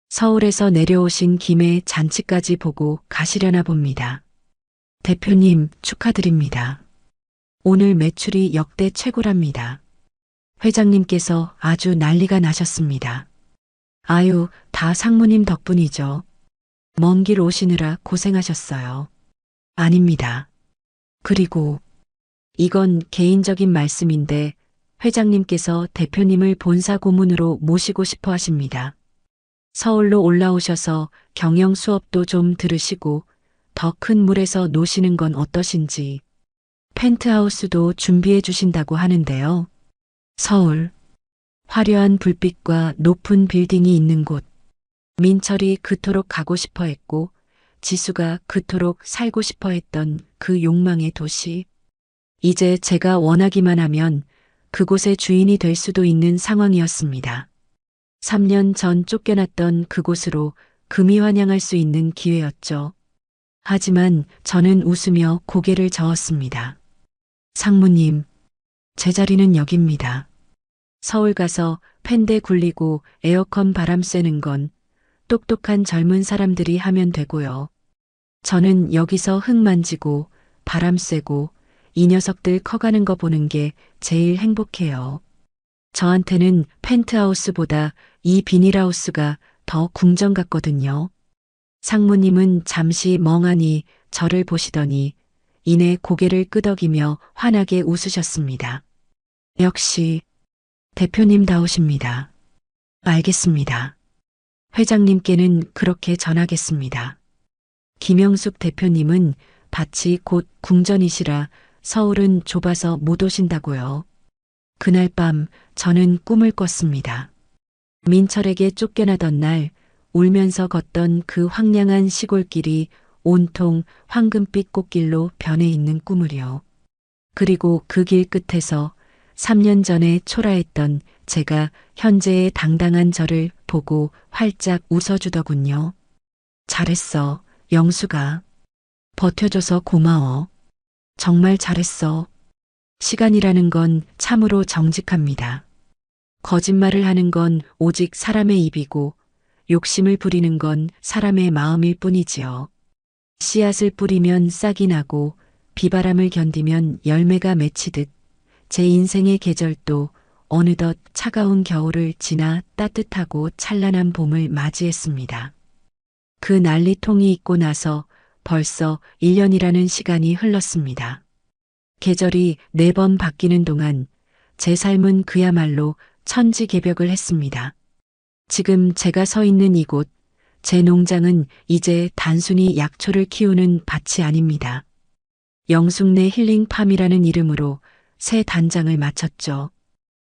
서울에서 내려오신 김에 잔치까지 보고 가시려나 봅니다. 대표님, 축하드립니다. 오늘 매출이 역대 최고랍니다. 회장님께서 아주 난리가 나셨습니다. 아유, 다 상무님 덕분이죠. 먼 길 오시느라 고생하셨어요. 아닙니다. 그리고 이건 개인적인 말씀인데 회장님께서 대표님을 본사 고문으로 모시고 싶어 하십니다. 서울로 올라오셔서 경영 수업도 좀 들으시고 더 큰 물에서 노시는 건 어떠신지. 펜트하우스도 준비해 주신다고 하는데요. 서울. 화려한 불빛과 높은 빌딩이 있는 곳. 민철이 그토록 가고 싶어 했고 지수가 그토록 살고 싶어 했던 그 욕망의 도시. 이제 제가 원하기만 하면 그곳의 주인이 될 수도 있는 상황이었습니다. 3년 전 쫓겨났던 그곳으로 금이 환영할 수 있는 기회였죠. 하지만 저는 웃으며 고개를 저었습니다. 상무님, 제 자리는 여기입니다. 서울 가서 팬대 굴리고 에어컨 바람 쐬는 건 똑똑한 젊은 사람들이 하면 되고요. 저는 여기서 흙 만지고 바람 쐬고 이 녀석들 커가는 거 보는 게 제일 행복해요. 저한테는 펜트하우스보다 이 비닐하우스가 더 궁전 같거든요. 상무님은 잠시 멍하니 저를 보시더니 이내 고개를 끄덕이며 환하게 웃으셨습니다. 역시 대표님다우십니다. 알겠습니다. 회장님께는 그렇게 전하겠습니다. 김영숙 대표님은 밭이 곧 궁전이시라 서울은 좁아서 못 오신다고요. 그날 밤 저는 꿈을 꿨습니다. 민철에게 쫓겨나던 날 울면서 걷던 그 황량한 시골길이 온통 황금빛 꽃길로 변해 있는 꿈을요. 그리고 그 길 끝에서 3년 전에 초라했던 제가 현재의 당당한 저를 보고 활짝 웃어주더군요. 잘했어, 영수가. 버텨줘서 고마워. 정말 잘했어. 시간이라는 건 참으로 정직합니다. 거짓말을 하는 건 오직 사람의 입이고 욕심을 부리는 건 사람의 마음일 뿐이지요. 씨앗을 뿌리면 싹이 나고 비바람을 견디면 열매가 맺히듯 제 인생의 계절도 어느덧 차가운 겨울을 지나 따뜻하고 찬란한 봄을 맞이했습니다. 그 난리통이 있고 나서 벌써 1년이라는 시간이 흘렀습니다. 계절이 4번 바뀌는 동안 제 삶은 그야말로 천지개벽을 했습니다. 지금 제가 서 있는 이곳, 제 농장은 이제 단순히 약초를 키우는 밭이 아닙니다. 영숙네 힐링팜이라는 이름으로 새 단장을 마쳤죠.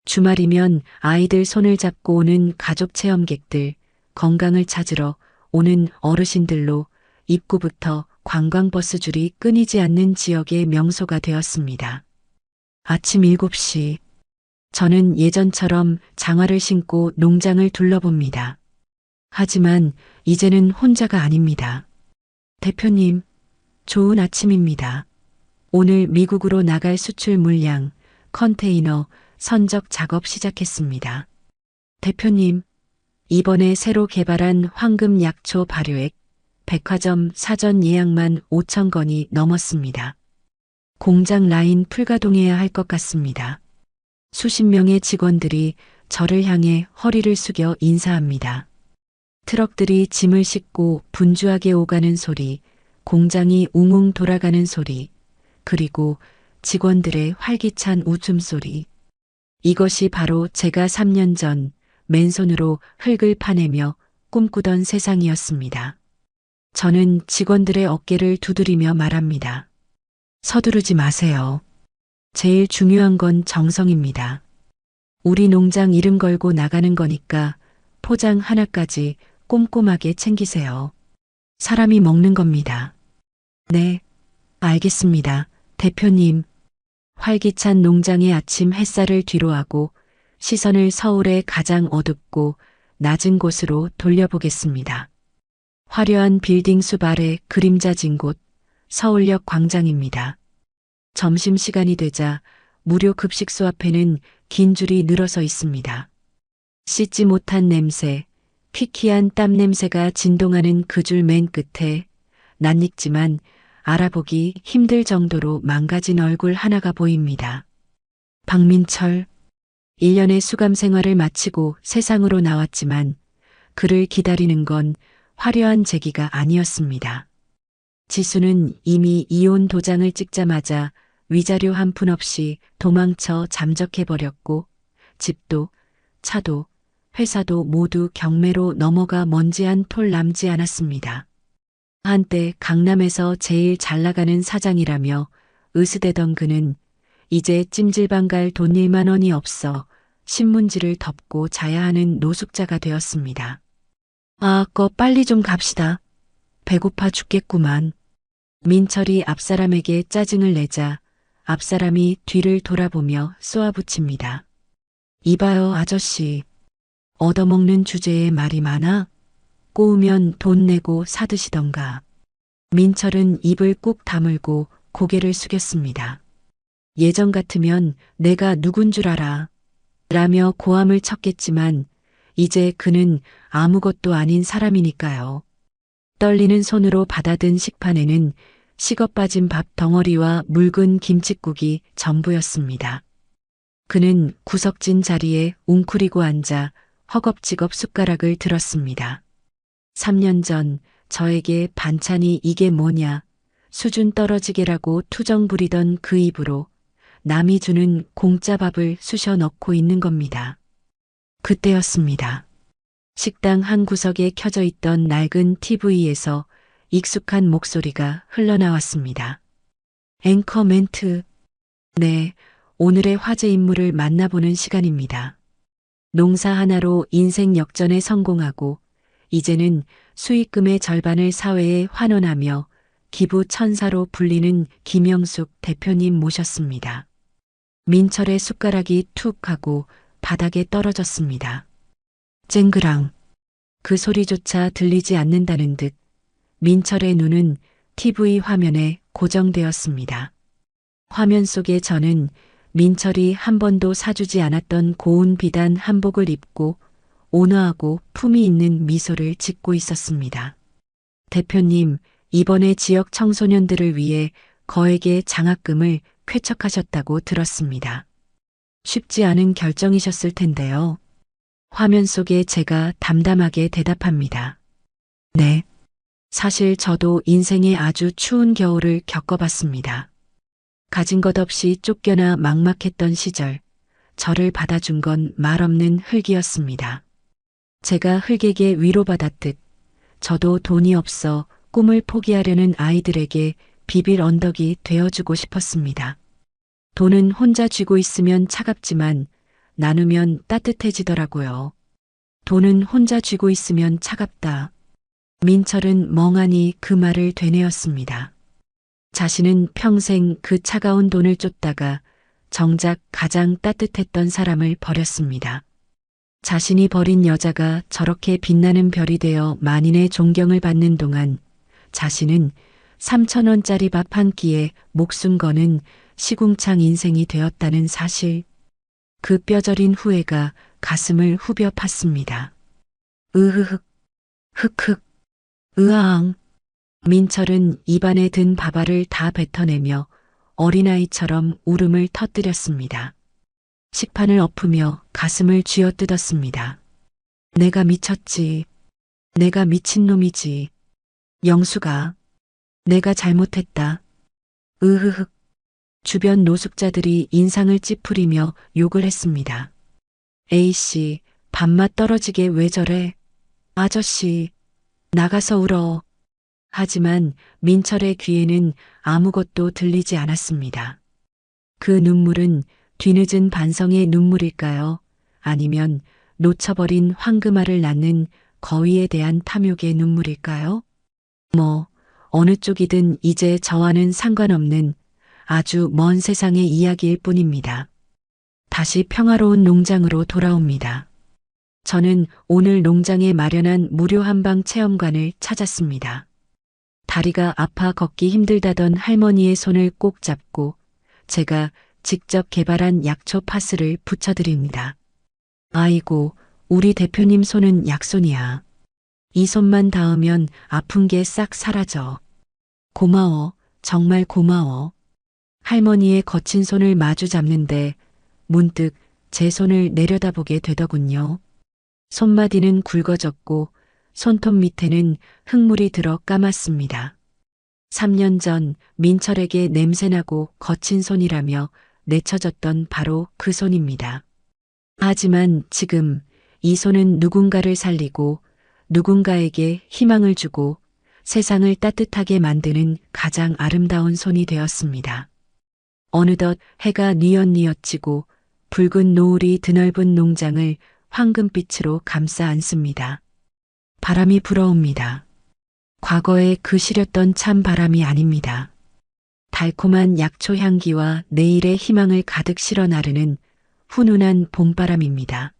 주말이면 아이들 손을 잡고 오는 가족 체험객들, 건강을 찾으러 오는 어르신들로 입구부터 관광버스 줄이 끊이지 않는 지역의 명소가 되었습니다. 아침 7시, 저는 예전처럼 장화를 신고 농장을 둘러봅니다. 하지만 이제는 혼자가 아닙니다. 대표님, 좋은 아침입니다. 오늘 미국으로 나갈 수출 물량, 컨테이너, 선적 작업 시작했습니다. 대표님, 이번에 새로 개발한 황금 약초 발효액, 백화점 사전 예약만 5천 건이 넘었습니다. 공장 라인 풀가동해야 할 것 같습니다. 수십 명의 직원들이 저를 향해 허리를 숙여 인사합니다. 트럭들이 짐을 싣고 분주하게 오가는 소리, 공장이 웅웅 돌아가는 소리, 그리고 직원들의 활기찬 웃음소리. 이것이 바로 제가 3년 전 맨손으로 흙을 파내며 꿈꾸던 세상이었습니다. 저는 직원들의 어깨를 두드리며 말합니다. 서두르지 마세요. 제일 중요한 건 정성입니다. 우리 농장 이름 걸고 나가는 거니까 포장 하나까지 꼼꼼하게 챙기세요. 사람이 먹는 겁니다. 네, 알겠습니다. 대표님. 활기찬 농장의 아침 햇살을 뒤로하고 시선을 서울의 가장 어둡고 낮은 곳으로 돌려보겠습니다. 화려한 빌딩 숲 아래 그림자진 곳, 서울역 광장입니다. 점심시간이 되자 무료 급식소 앞에는 긴 줄이 늘어서 있습니다. 씻지 못한 냄새, 퀴퀴한 땀 냄새가 진동하는 그 줄 맨 끝에 낯익지만 알아보기 힘들 정도로 망가진 얼굴 하나가 보입니다. 박민철, 1년의 수감 생활을 마치고 세상으로 나왔지만 그를 기다리는 건 화려한 재기가 아니었습니다. 지수는 이미 이혼 도장을 찍자마자 위자료 한 푼 없이 도망쳐 잠적해버렸고 집도 차도 회사도 모두 경매로 넘어가 먼지 한 톨 남지 않았습니다. 한때 강남에서 제일 잘 나가는 사장이라며 으스대던 그는 이제 찜질방 갈 돈 1만 원이 없어 신문지를 덮고 자야 하는 노숙자가 되었습니다. 빨리 좀 갑시다. 배고파 죽겠구만. 민철이 앞사람에게 짜증을 내자 앞사람이 뒤를 돌아보며 쏘아붙입니다. 이봐요 아저씨. 얻어먹는 주제에 말이 많아? 꼬우면 돈 내고 사드시던가. 민철은 입을 꾹 다물고 고개를 숙였습니다. 예전 같으면 내가 누군 줄 알아. 라며 고함을 쳤겠지만 이제 그는 아무것도 아닌 사람이니까요. 떨리는 손으로 받아든 식판에는 식어 빠진 밥 덩어리와 묽은 김칫국이 전부였습니다. 그는 구석진 자리에 웅크리고 앉아 허겁지겁 숟가락을 들었습니다. 3년 전 저에게 반찬이 이게 뭐냐 수준 떨어지게라고 투정 부리던 그 입으로 남이 주는 공짜 밥을 쑤셔 넣고 있는 겁니다. 그때였습니다. 식당 한 구석에 켜져 있던 낡은 TV에서 익숙한 목소리가 흘러나왔습니다. 앵커 멘트. 네, 오늘의 화제 인물을 만나보는 시간입니다. 농사 하나로 인생 역전에 성공하고 이제는 수익금의 절반을 사회에 환원하며 기부 천사로 불리는 김영숙 대표님 모셨습니다. 민철의 숟가락이 툭 하고 바닥에 떨어졌습니다. 쨍그랑. 그 소리조차 들리지 않는다는 듯 민철의 눈은 TV 화면에 고정되었습니다. 화면 속에 저는 민철이 한 번도 사주지 않았던 고운 비단 한복을 입고 온화하고 품위 있는 미소를 짓고 있었습니다. 대표님, 이번에 지역 청소년들을 위해 거액의 장학금을 쾌척하셨다고 들었습니다. 쉽지 않은 결정이셨을 텐데요. 화면 속에 제가 담담하게 대답합니다. 네. 사실 저도 인생의 아주 추운 겨울을 겪어봤습니다. 가진 것 없이 쫓겨나 막막했던 시절, 저를 받아준 건 말없는 흙이었습니다. 제가 흙에게 위로받았듯 저도 돈이 없어 꿈을 포기하려는 아이들에게 비빌 언덕이 되어주고 싶었습니다. 돈은 혼자 쥐고 있으면 차갑지만 나누면 따뜻해지더라고요. 돈은 혼자 쥐고 있으면 차갑다. 민철은 멍하니 그 말을 되뇌었습니다. 자신은 평생 그 차가운 돈을 쫓다가 정작 가장 따뜻했던 사람을 버렸습니다. 자신이 버린 여자가 저렇게 빛나는 별이 되어 만인의 존경을 받는 동안 자신은 3,000원짜리 밥 한 끼에 목숨 거는 시궁창 인생이 되었다는 사실. 그 뼈저린 후회가 가슴을 후벼 팠습니다. 으흐흑, 흑흑, 으아앙. 민철은 입안에 든 밥알을 다 뱉어내며 어린아이처럼 울음을 터뜨렸습니다. 식판을 엎으며 가슴을 쥐어뜯었습니다. 내가 미쳤지. 내가 미친놈이지. 영수가. 내가 잘못했다. 으흐흑. 주변 노숙자들이 인상을 찌푸리며 욕을 했습니다. A씨, 밥맛 떨어지게 왜 저래? 아저씨, 나가서 울어. 하지만 민철의 귀에는 아무것도 들리지 않았습니다. 그 눈물은 뒤늦은 반성의 눈물일까요? 아니면 놓쳐버린 황금알을 낳는 거위에 대한 탐욕의 눈물일까요? 어느 쪽이든 이제 저와는 상관없는 아주 먼 세상의 이야기일 뿐입니다. 다시 평화로운 농장으로 돌아옵니다. 저는 오늘 농장에 마련한 무료 한방 체험관을 찾았습니다. 다리가 아파 걷기 힘들다던 할머니의 손을 꼭 잡고 제가 직접 개발한 약초 파스를 붙여드립니다. 아이고, 우리 대표님 손은 약손이야. 이 손만 닿으면 아픈 게 싹 사라져. 고마워, 정말 고마워. 할머니의 거친 손을 마주 잡는데 문득 제 손을 내려다보게 되더군요. 손마디는 굵어졌고 손톱 밑에는 흙물이 들어 까맣습니다. 3년 전 민철에게 냄새나고 거친 손이라며 내쳐졌던 바로 그 손입니다. 하지만 지금 이 손은 누군가를 살리고 누군가에게 희망을 주고 세상을 따뜻하게 만드는 가장 아름다운 손이 되었습니다. 어느덧 해가 뉘엿뉘엿지고 붉은 노을이 드넓은 농장을 황금빛으로 감싸 안습니다. 바람이 불어옵니다. 과거에 그 시렸던 참 바람이 아닙니다. 달콤한 약초 향기와 내일의 희망을 가득 실어 나르는 훈훈한 봄바람입니다.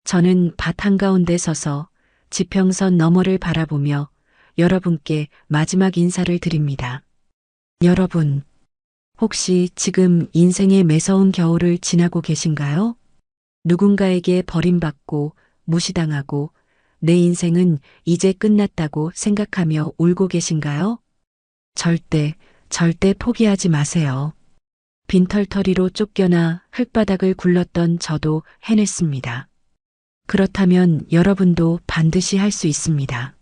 저는 밭 한가운데 서서 지평선 너머를 바라보며 여러분께 마지막 인사를 드립니다. 여러분, 혹시 지금 인생의 매서운 겨울을 지나고 계신가요? 누군가에게 버림받고 무시당하고 내 인생은 이제 끝났다고 생각하며 울고 계신가요? 절대 포기하지 마세요. 빈털터리로 쫓겨나 흙바닥을 굴렀던 저도 해냈습니다. 그렇다면 여러분도 반드시 할 수 있습니다.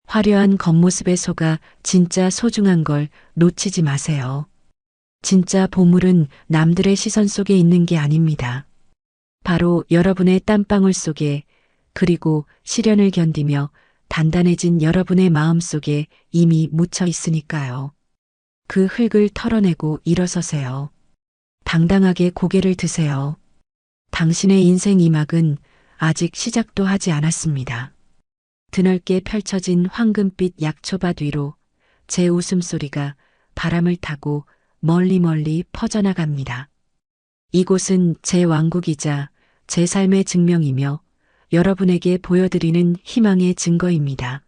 화려한 겉모습에 속아 진짜 소중한 걸 놓치지 마세요. 진짜 보물은 남들의 시선 속에 있는 게 아닙니다. 바로 여러분의 땀방울 속에, 그리고 시련을 견디며 단단해진 여러분의 마음 속에 이미 묻혀 있으니까요. 그 흙을 털어내고 일어서세요. 당당하게 고개를 드세요. 당신의 인생 이막은 아직 시작도 하지 않았습니다. 드넓게 펼쳐진 황금빛 약초밭 위로 제 웃음소리가 바람을 타고 멀리 퍼져나갑니다. 이곳은 제 왕국이자 제 삶의 증명이며 여러분에게 보여드리는 희망의 증거입니다.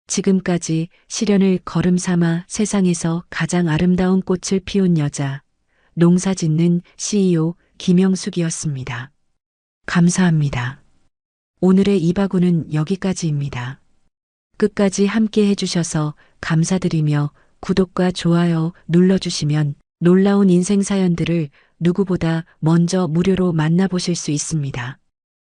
지금까지 시련을 걸음 삼아 세상에서 가장 아름다운 꽃을 피운 여자, 농사짓는 CEO 김영숙이었습니다. 감사합니다. 오늘의 이바구는 여기까지입니다. 끝까지 함께 해주셔서 감사드리며 구독과 좋아요 눌러주시면 놀라운 인생 사연들을 누구보다 먼저 무료로 만나보실 수 있습니다.